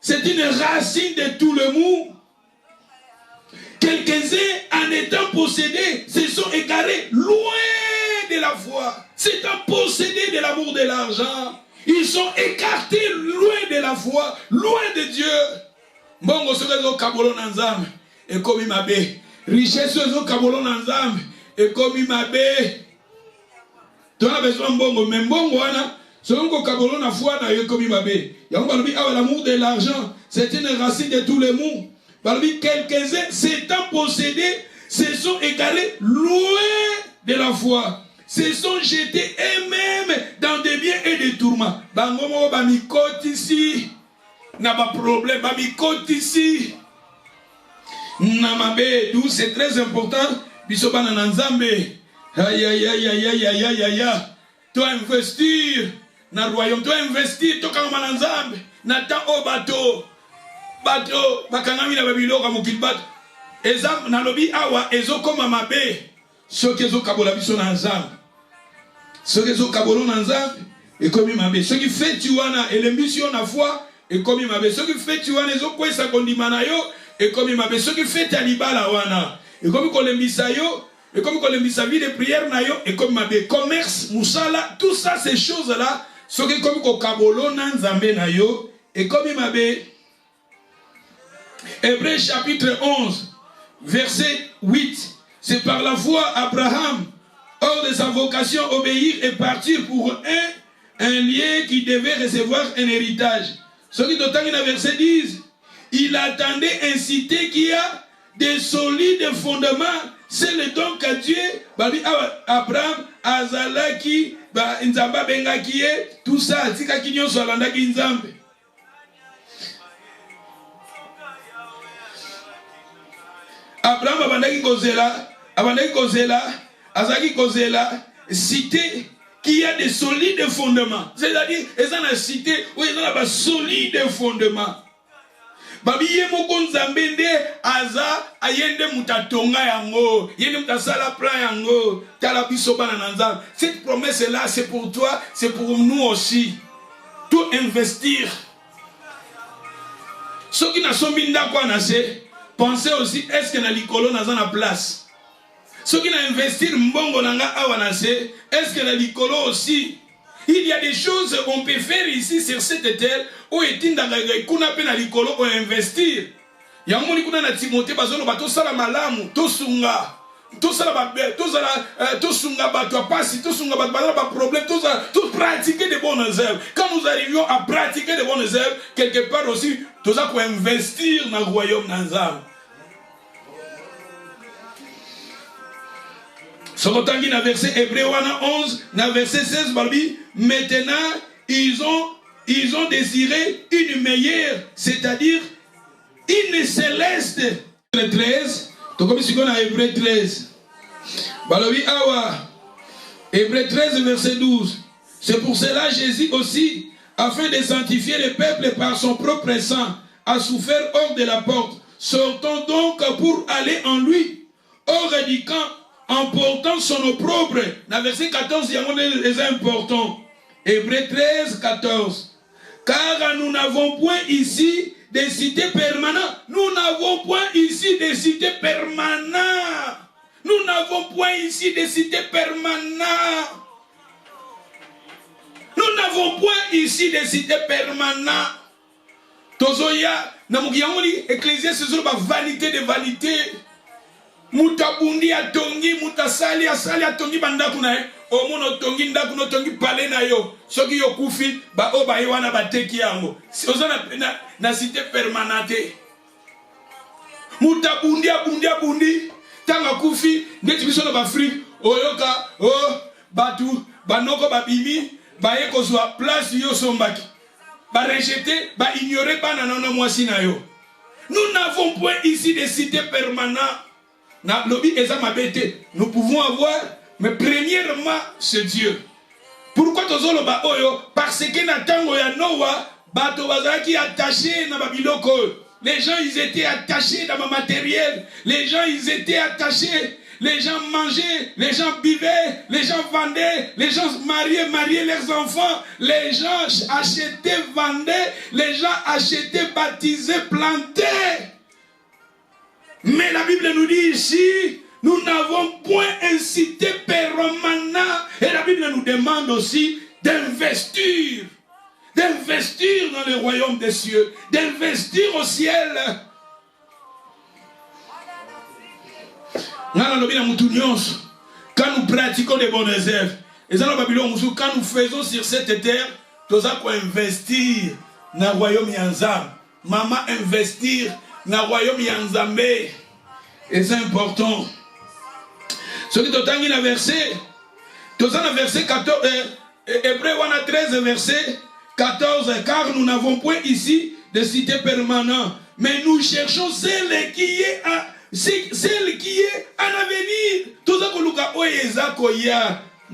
c'est une racine de tout le mou. Quelques-uns, en étant possédés, se sont égarés loin de la foi. C'est un possédé de l'amour de l'argent. Ils sont écartés loin de la foi, loin de Dieu. Bongo sokezo kabolo nanzam et komi mabe. Richesse sokezo kabolo nanzam et komi mabe. Tu as besoin de bongo, mais bongo wana sokezo kabolo na foi na yo komi mabe. Yango balobi awa l'amour de l'argent, c'est une racine de tous les maux. Balobi quelques-uns s'étant possédés se sont égarés loin de la foi. Se sont jetés eux-mêmes dans des biens et des tourments. Bangomo bamikoti ici. Na ba problème, bamikoti ici. Namabe, d'où c'est très important. Bisoba nananzambe. Aïe aïe aïe aïe aïe aïe aïe aïe aïe. Toi investir na royaume, toi investir to kama nanzambe. Na ta o bateau. Bateau, bakangami na babilo ka mokili bateau. Ezam na lobi awa ezo koma mabe. Soki ezo kabola biso na nzambe. Soki ezo kabolo na nzambe ekomi mabe. Soki feti wana elembisi na foi ekomi mabe. Soki feti wana ezo kwesa kondima na yo ekomi mabe. Soki feti alibala wana ekomi kolembisa yo, ekomi kolembisa vie de prière na yo ekomi mabe. Commerce, musala, tout ça ces choses là, soki ekomi ko kabolo na nzambe na yo ekomi mabe. Hébreux chapitre 11 verset 8. C'est par la foi Abraham, hors de sa vocation, obéir et partir pour un lien qui devait recevoir un héritage. Ce qui est dans verset 10, il attendait un cité qui a des solides fondements. C'est le don que Dieu, Abraham, Azalaki, Nzamba Bengakie, tout ça, Tika Kinyo Solandaki Nzambe. Abraham abandaki kozela, azaki kozela, cité qui a des solides fondements. C'est-à-dire, ils ont une cité où ils ont des solides fondements. Babi yemoko nzambende aza ayende mutatonga yango, yende mutasala plan yango, tala biso bana nanzam. Cette promesse là, c'est pour toi, c'est pour nous aussi. Tout investir. Ce qui n'a sombi ndako anase. Pensez aussi, est-ce que na likolo naza na place? Ce qui n'a investi mbongo nanga awanase, est-ce que na likolo aussi? Il y a des choses qu'on peut faire ici sur cette terre où etinda kuna pe na likolo on investir. Yango ni kuna na Timothée bazono bato sala malamu, to sunga. To sala ba to sunga bato pasi, to sunga bato ba problème, to pratiquer de bonnes œuvres. Quand nous arrivions à pratiquer de bonnes œuvres, quelque part aussi, tout ça pour investir dans le royaume nanzam. Sokotangi na verset Hébreu 11, na verset 16, Balbi, maintenant ils ont désiré une meilleure, c'est-à-dire une céleste. 13, comme si on a Hébreu 13. Balbi awa, Hébreu 13, verset 12. C'est pour cela Jésus aussi, afin de sanctifier le peuple par son propre sang, a souffert hors de la porte. Sortons donc pour aller en lui, hors du camp, en portant son opprobre. Dans verset 14, il y a des importants. Hébreux 13, 14. Car nous n'avons point ici des cités permanentes. Nous n'avons point ici des cités permanentes. Nous n'avons point ici des cités permanentes. Nous n'avons point ici des cités permanentes. Tozoya, Namugiyamoni, Ecclésiaste, c'est la vanité de vanité. Mutabundi atongi, mutasali, asali atongi bandakunae. Omono tongi ndakuno tongi pale na yo. Soki yo kufi, ba oba yewana bateki yango. Ozana na cité permanente. Mutabundi abundi. Tanga kufi, ndeti biso na Afrique. Oyoka, batu, banoko babimi, ba eko zwa place yo sombaki. Ba rejeter, ba ignorer ba nanana mwasi na yo. Nous n'avons point ici de cité permanente. Nous pouvons avoir, mais premièrement, c'est Dieu. Pourquoi tozolo ba oyo? Parce que na tango ya Noah, bato bazaki attaché na babiloko. Les gens, ils étaient attachés dans ma matériel. Les gens, ils étaient attachés. Les gens mangeaient, les gens buvaient, les gens vendaient, les gens mariaient leurs enfants, les gens achetaient, vendaient, les gens achetaient, baptisaient, plantaient. Mais la Bible nous dit ici, nous n'avons point un cité permanent. Et la Bible nous demande aussi d'investir. D'investir dans le royaume des cieux. D'investir au ciel. Quand nous pratiquons les bonnes œuvres, quand nous faisons sur cette terre, nous avons investir dans le royaume Yanzam. Maman investir dans le royaume Yanzambe. Et c'est important. Ce qui est dans verset, verset 14, Hébreu 13, verset 14, car nous n'avons point ici de cité permanente, mais nous cherchons celle qui est en avenir. Tout ça que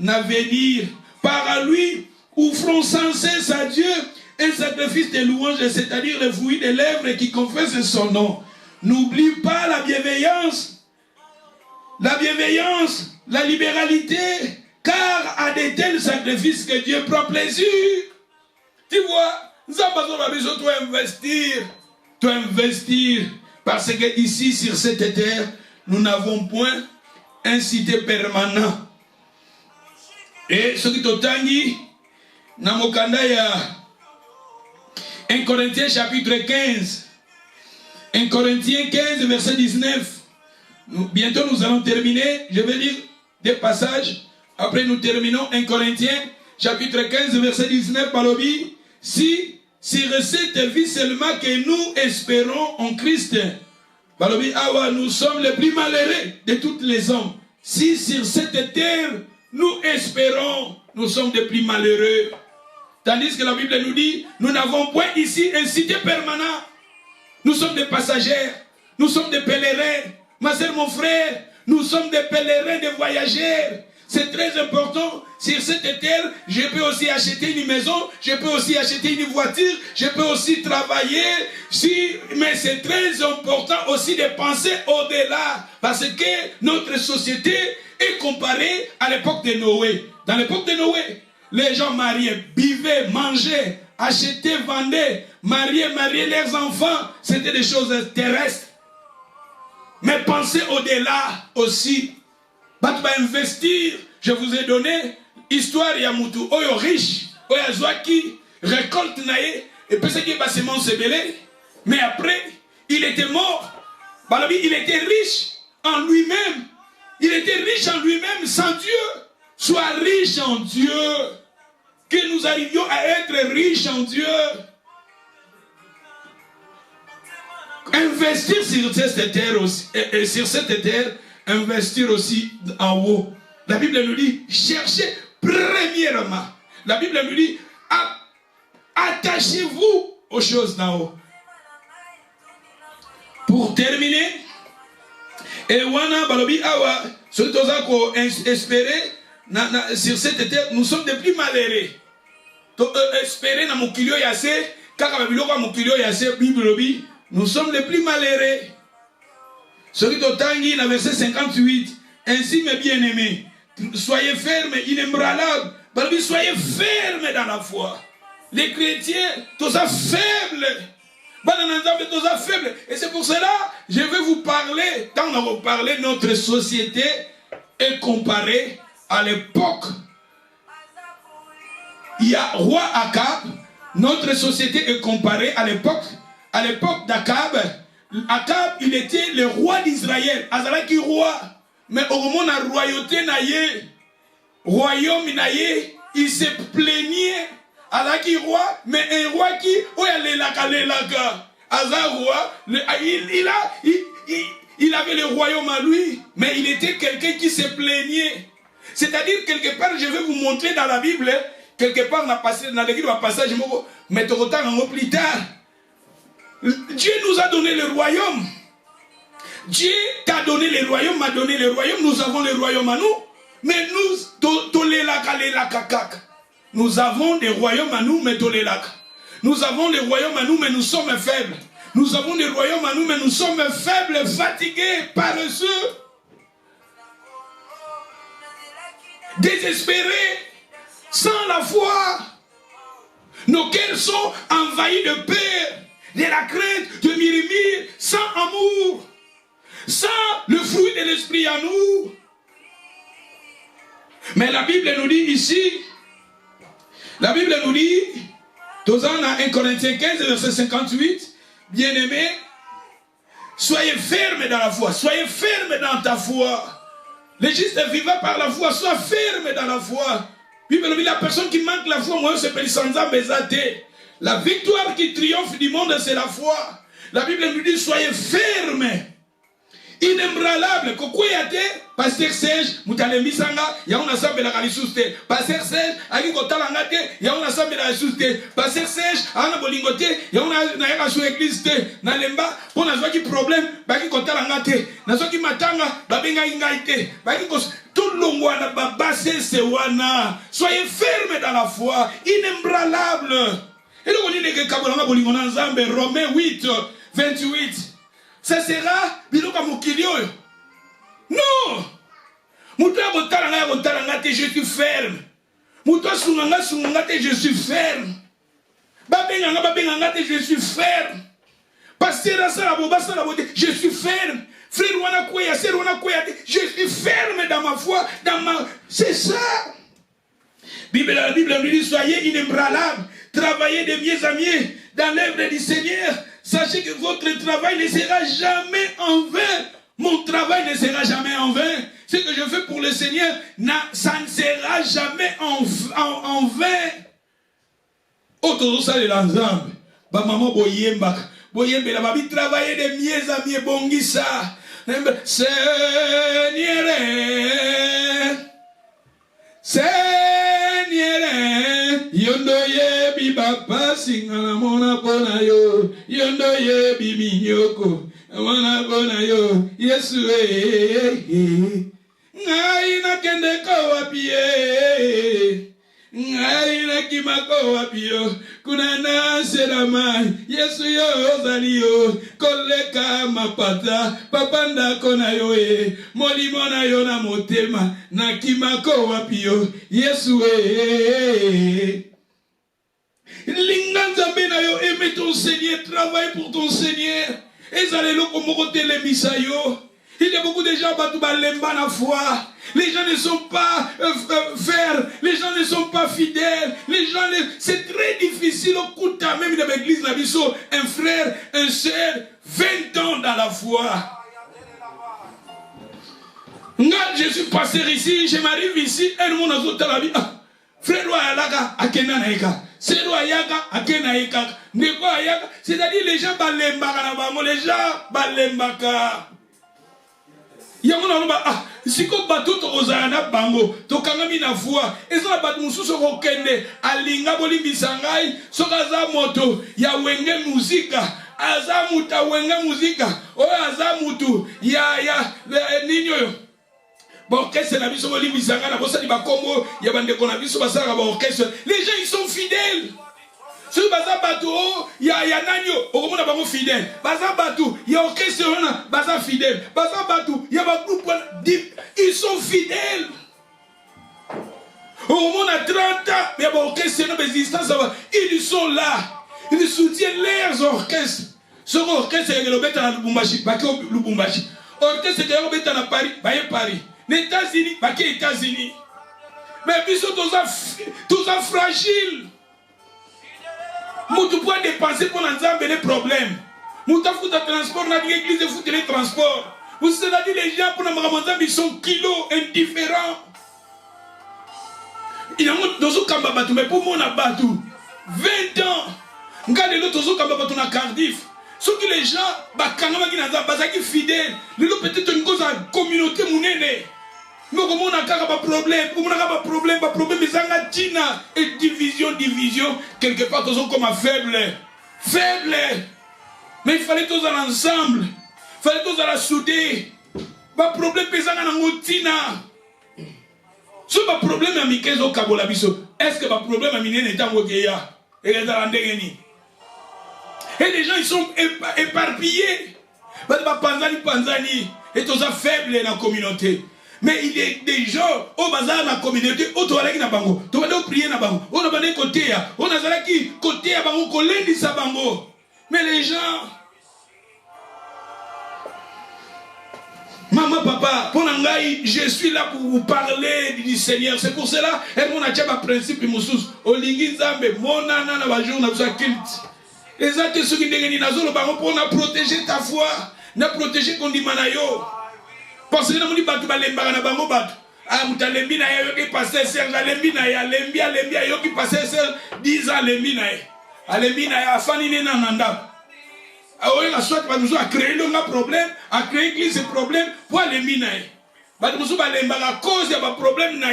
avenir. Par lui, offrons sans cesse à Dieu un sacrifice de louange, c'est-à-dire le fruit des lèvres qui confesse son nom. N'oublie pas la bienveillance, la libéralité, car à de tels sacrifices que Dieu prend plaisir. Tu vois, nous avons besoin de investir, parce que ici, sur cette terre, nous n'avons point un cité permanent. Et ce qui t'otangi, Namokanda ya 1 Corinthiens chapitre 15. 1 Corinthiens 15, verset 19. Bientôt nous allons terminer. Je vais lire des passages. Après nous terminons 1 Corinthiens chapitre 15, verset 19. Palobi. Si sur cette vie seulement que nous espérons en Christ, Palobi, awa, nous sommes les plus malheureux de tous les hommes. Si sur cette terre nous espérons, nous sommes les plus malheureux. Tandis que la Bible nous dit, nous n'avons point ici un cité permanent. Nous sommes des passagers, nous sommes des pèlerins. Ma soeur, mon frère, nous sommes des pèlerins, des voyageurs. C'est très important. Sur cette terre, je peux aussi acheter une maison, je peux aussi acheter une voiture, je peux aussi travailler. Mais c'est très important aussi de penser au-delà. Parce que notre société est comparée à l'époque de Noé. Dans l'époque de Noé, les gens mariaient, buvaient, mangeaient, achetaient, vendaient, mariaient leurs enfants. C'était des choses terrestres. Mais pensez au-delà aussi. Bah, investir. Je vous ai donné histoire Yamutu. Oyo riche, oyo zwaki, récolte nae, et puis c'est qui va semence belé. Mais après, il était mort. Bah, il était riche en lui-même. Il était riche en lui-même sans Dieu. Sois riche en Dieu. Que nous arrivions à être riches en Dieu. Investir sur cette terre aussi, et sur cette terre, investir aussi en haut. La Bible nous dit, cherchez premièrement. La Bible nous dit, attachez-vous aux choses d'en haut. Pour terminer, et wana balobi awa, sotozako espérer sur cette terre, nous sommes des plus malheureux. Espérer na mokilio yase, kaka babiloko mokilio yase, Bible lobi, nous sommes les plus malheureux. Celui d'Otangi, dans verset 58, ainsi mes bien-aimés, soyez fermes, inébranlables. Soyez fermes dans la foi. Les chrétiens, tous ça faibles. Et c'est pour cela, je vais vous parler, quand on va parler, notre société est comparée à l'époque. Il y a roi Akab, notre société est comparée à l'époque à l'époque d'Akab, Akab, il était le roi d'Israël. Azalaki roi. Mais au moment de la royauté, royaume, il se plaignait. Azalaki roi, mais un roi qui, roi, il avait le royaume à lui, mais il était quelqu'un qui se plaignait. C'est-à-dire, quelque part, je vais vous montrer dans la Bible, quelque part, dans l'église, dans le passage, mais plus tard, Dieu nous a donné le royaume. Dieu t'a donné le royaume, m'a donné le royaume. Nous avons le royaume à nous. Mais nous avons des royaumes à nous, mais nous avons le royaume à nous, mais nous sommes faibles. Nous avons des royaumes à nous, mais nous sommes faibles, fatigués, paresseux, désespérés, sans la foi. Nos cœurs sont envahis de peur, de la crainte, de murmure, sans amour, sans le fruit de l'esprit en nous. Mais la Bible nous dit ici, la Bible nous dit, dans 1 Corinthiens 15, verset 58, bien-aimés, soyez fermes dans la foi, soyez fermes dans ta foi. Le juste vivant par la foi, sois ferme dans la foi. Bible nous dit, la personne qui manque la foi, moi, c'est la victoire qui triomphe du monde, c'est la foi. La Bible nous dit, soyez fermes, inébranlables. Pasteur Serge, Moutalemi Sanga, Yaouna Sambela Kalisuste. Pasteur Serge, Aki Kotalangate, Yaouna Sambela Kalisuste. Pasteur Serge, Ana Bolingote, Yaouna Naïra sous église, Nalemba, pour n'avoir problème, Baki Kotalangate, Nazoki Matanga, Babenga Ingaite, Baki Kos, tout le monde, Babase Sewana. Soyez fermes dans la foi, inébranlables. Et donc on dit que Kabolanga Bolingona Zambe, Romains 8, 28. Ça sera, Biloka Mukilio. Non! Je suis ferme. Je suis ferme. Je suis ferme. Je suis ferme. Je suis ferme dans ma foi. C'est ça. La Bible nous dit, soyez inébranlables. Travaillez de mieux en mieux dans l'œuvre du Seigneur. Sachez que votre travail ne sera jamais en vain. Mon travail ne sera jamais en vain. Ce que je fais pour le Seigneur, ça ne sera jamais en vain. Autre ça de l'ensemble. Ba maman boyemba. Boyemba la babi travailler de mieux en mieux bongisa. Seigneur. Seigneur. Yondo ye bi baba singala mona pona yo. Yondo ye bi minyoko. Wana bona yo Yesu ngai na kende ko wapie ngai na kimako wapio kuna na serama Yesu yo zali yo koleka mapata papanda kona yo molimo na yo na motema na kimako wapio Yesu linganza bena yo aime ton Seigneur, travaille pour ton Seigneur. Il y a beaucoup de gens qui la foi. Les gens ne sont pas verts. Les gens ne sont pas fidèles. C'est très difficile au coup de même dans l'église. Un frère, un soeur, 20 ans dans la foi. Je suis pasteur ici, je m'arrive ici, et le monde a tout la vie. Frère Loyalaga, Akena Naika. C'est Loyaga, Akena Naika. C'est-à-dire les gens balembaka, les gens balembaka. Si ko bato to ozana bango to kangami na voix ezala bato mususu ko kende alinga bolimbisa ngai sokaza moto ya wenge muzika aza muta wenge muzika o aza mutu ya ninyo orchestre na biso bolimbisa ngai na bosali bakombo ya bandeko na biso basala ba orchestre. Les gens ils sont fidèles. Si baza bato ya nanyo okomona bango fidèle baza bato ya orchestre wana baza fidèle baza bato ya ba groupe ils sont fidèles. Okomona 30 ans ya ba orchestre na existence ils sont là, ils soutiennent leurs orchestres. Ce orchestre ya lobeta na Lubumbashi baki Lubumbashi, orchestre ya lobeta na Paris baye Paris, les États-Unis baki États-Unis. Mais biso tous fragile. Moutou peut dépenser pour l'ensemble les problèmes. Moutou fout de transport, dans l'église fout les transports. Vous savez, les gens pour la ils sont kilos indifférents. Il y a d'autres qui mais pour moi, on a battu 20 ans. Regardez l'autre qui na Cardiff. Ce que les gens, qui fidèles, les gens peut-être une cause à communauté mounene. Mais comment on a un problème, et division, quelque part, tous sont comme faible. Mais il fallait tous aller ensemble. Il fallait tous aller souder. Pas problème pesant en routine. Ce pas problème à Mikel au Kabolabiso. Est-ce que le problème à Minen est en Wogeya et les Alandegeni? Et les gens ils sont éparpillés. Panzani. Et tous sont faibles dans la communauté. Mais il y a des gens au bazar dans la communauté. Au toilette na bango. Tu vas prier na bango. On a des côté. On a des côté à bango. Kolendi sa bango. Mais les gens. Maman, papa, je suis là pour vous parler du Seigneur. C'est pour cela que mon principe les actes ceux qui pour protéger ta foi, na protéger ton dimanayo. Parce que nous dit batu balemba na bango batu. Ah mutalembi na yo qui passer Serge alembi na ya lembi yo qui passer Serge 10 ans lembi na ya. Alembi na ya afani na nanda. On a soit à créer le problème, à créer l'église problème pour les minaïs. À cause de problème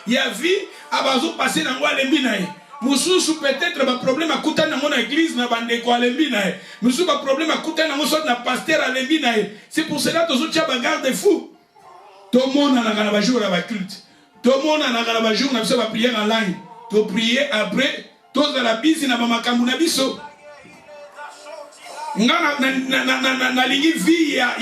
il y a vie à passer dans les minaïs. Peut-être un problème à coûter dans mon église na bande ko alembi na musu ba problème à coûter dans mon soit na pasteur alembi na. C'est pour cela que tu as bagarre fou. Tout le monde a un jour à la culte. Tout le monde a un jour à la prière en ligne. Tu prier après, tu as la bise na makambu na biso. Na ligne vie ya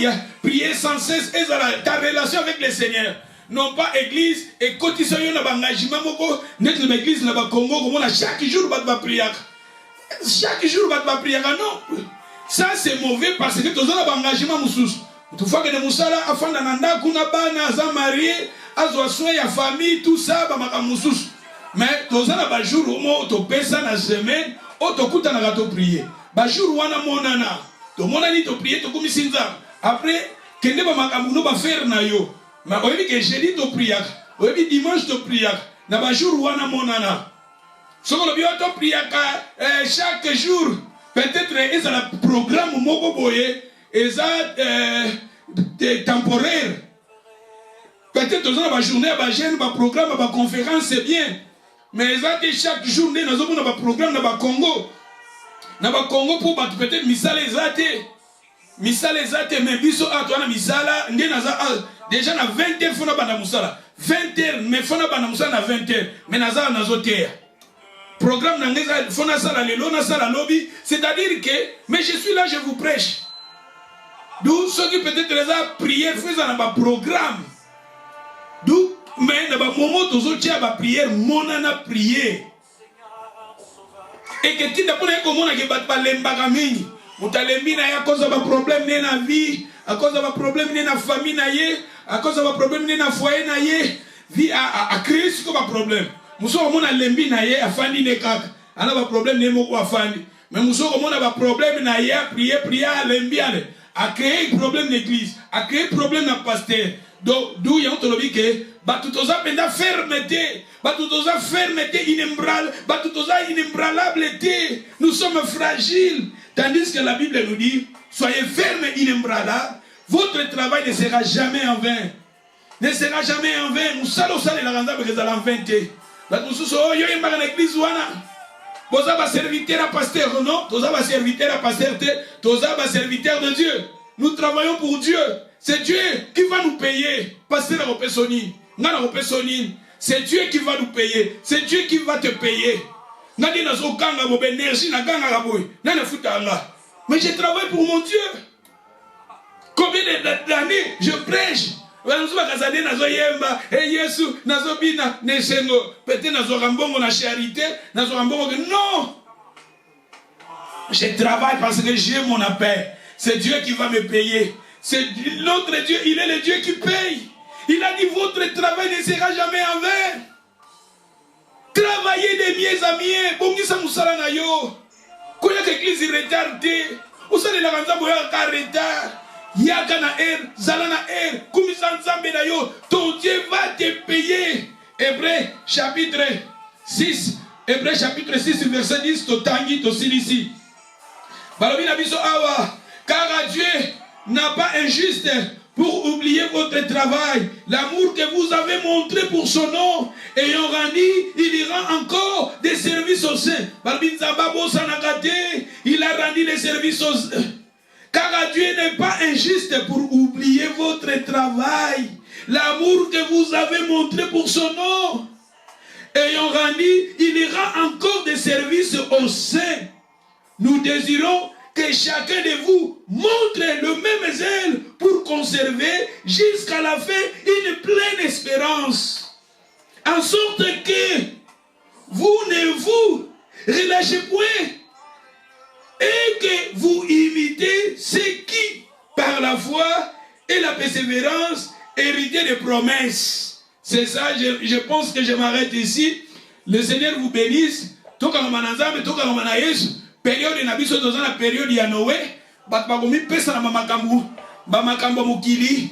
prier sans cesse et ta relation avec le Seigneur. Non pas église et quotidien na engagement moko net l'église na ba Congo comme on chaque jour va prier. Chaque jour va prier non. Ça c'est mauvais parce que tu as un engagement mususu. Tu vois que les musala afanda nanda kuna bana za marié azo soin ya famille tout ça ba maka mususu. Mais tu as un jour où tu pesa na semaine ou tu kuta na to prier. Bajour wana monana to monani to prier to komisinza après kende ba makambu ba faire na yo ma oyebi que jeudi to prier oyebi dimanche to prier na bajour wana monana soko lo bio to prier chaque jour peut-être ils ont un programme moko boye ils ont temporaire peut-être ils ont ba journée ba jeune ba programme ba conférence c'est bien mais ils ont chaque journée nous avons un programme na ba Congo. Na ba Congo pour battre peut-être misala ezate mais biso atwana misala nde naza déjà na 20h fona bana musala 20h mais fona bana musala na 20h mais naza nazotea programme na ngeza fona sala lelo na sala lobby c'est-à-dire que mais je suis là je vous prêche d'où ceux qui peut-être les a prière faisant na ba programme d'où mais na ba moment tozotia ba prière monana prier. Et que tu n'as pas que tu lembaga mingi. Mutalembi na ya cause de problème dans la vie, à cause de problème dans la famille na ye, à cause de problème dans la foyer na ye, vie à créer ce comme problème. Muso ko mona lembi na ye afandi ne kaka. Ana ba problème ne moko afandi. Mais muso ko mona ba problème na ye prier lembi ale. À créer problème l'église, à créer problème na pasteur. Donc d'où y a ontolobi que batutoza penda fermeté, batutoza fermeté inébranlable. Nous sommes fragiles. Tandis que la Bible nous dit, soyez fermes et inébranlables. Votre travail ne sera jamais en vain. Ne sera jamais en vain. Nous allons saler la randa parce que en vain. Nous sommes dans l'église wana. Vous avez serviteur à pasteur, non? Vous avez serviteur à pasteur, vous avez serviteur de Dieu. Nous travaillons pour Dieu. C'est Dieu qui va nous payer. Pasteur à Opesonine. C'est Dieu qui va nous payer. C'est Dieu qui va te payer. Mais je travaille pour mon Dieu. Combien d'années je prêche? Non. Je travaille parce que j'ai mon appel. C'est Dieu qui va me payer. C'est notre Dieu, il est le Dieu qui paye. Il a dit votre travail ne sera jamais en vain. Travaillez de mieux à mieux. Quand il y a l'église retardée, vous savez la nzambe ya ka retard. Yaka na zala na kumisa nzambe na yo, ton Dieu va te payer. Hébreux chapitre 6, Hébreux chapitre 6 verset 10 to tangi to silisi. Balobi na biso awa, car Dieu n'a pas injuste pour oublier votre travail, l'amour que vous avez montré pour son nom, ayant rendu, il y rend encore des services aux saints. Il a rendu les services aux saints. Car Dieu n'est pas injuste pour oublier votre travail, l'amour que vous avez montré pour son nom. Ayant rendu, il y rend encore des services aux saints. Nous désirons que chacun de vous montre le même zèle pour conserver jusqu'à la fin une pleine espérance. En sorte que vous ne vous relâchez point et que vous imitez ceux qui, par la foi et la persévérance, héritaient des promesses. C'est ça, je pense que je m'arrête ici. Le Seigneur vous bénisse. Période na biso dans la période ya Noé, bakomi pesa na makambo mukili,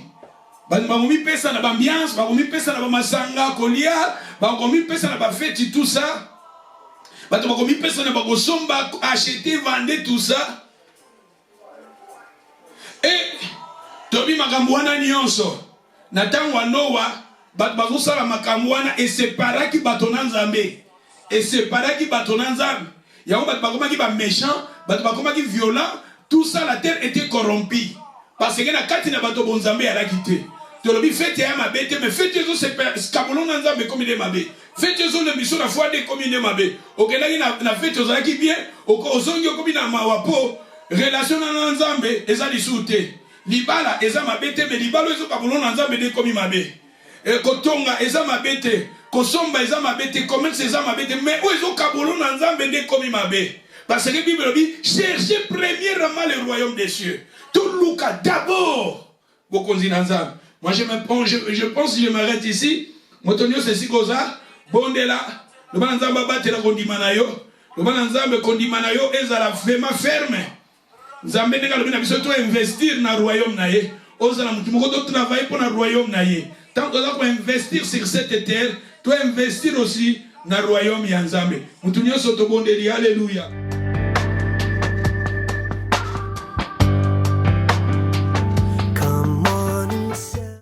bakomi pesa na ambiance, bakomi pesa na masanga kolia, bakomi pesa na fête tout ça. Bakomi pesa na bakosomba acheter vendre tout ça. Et tobi makambo wana nyonso. Na tango wa Noa, bakosala makambo wana et séparaki batona nzambe. Et séparaki batona nzambe. Il y a des gens qui sont méchants, des gens qui sont violents. Tout ça, la terre était corrompue. Parce que la carte n'a pas de bon zambé à la quitter. Tu l'as dit, faites ma bête, mais faites les autres, c'est Cameroun en zambé comme il est ma bête. Faites les autres, mission la foi des comme il est ma bête. Ok, là, il a fait aux autres qui bien, aux autres comme il a ma wapo, relation en zambé, et ça, les souté. Libala, et ça ma bête, mais libala, ils ont Cameroun en zambé comme il m'a bête. Et Kotonga, et ça ma bête. Kosomba eza mabete, commerce eza mabete, mais où ils ont kabolo dans Nzambe de comme mabe. Parce que la Bible dit, cherchez premièrement le royaume des cieux. Tout Luka d'abord. Bokonzi Nzambe. Moi je pense que je m'arrête ici. Motonio c'est si goza, bondela, le ban Nzambe batela kondimanayo, le ban Nzambe kondimanayo ezala vraiment ferme. Nzambe ndeka lobi na biso to investir na royaume na ye. Ozala mutu moko to travailler pour na royaume na ye. Tant que tu investir sur cette terre, tu dois investir aussi dans le royaume de Nzambe. Alléluia.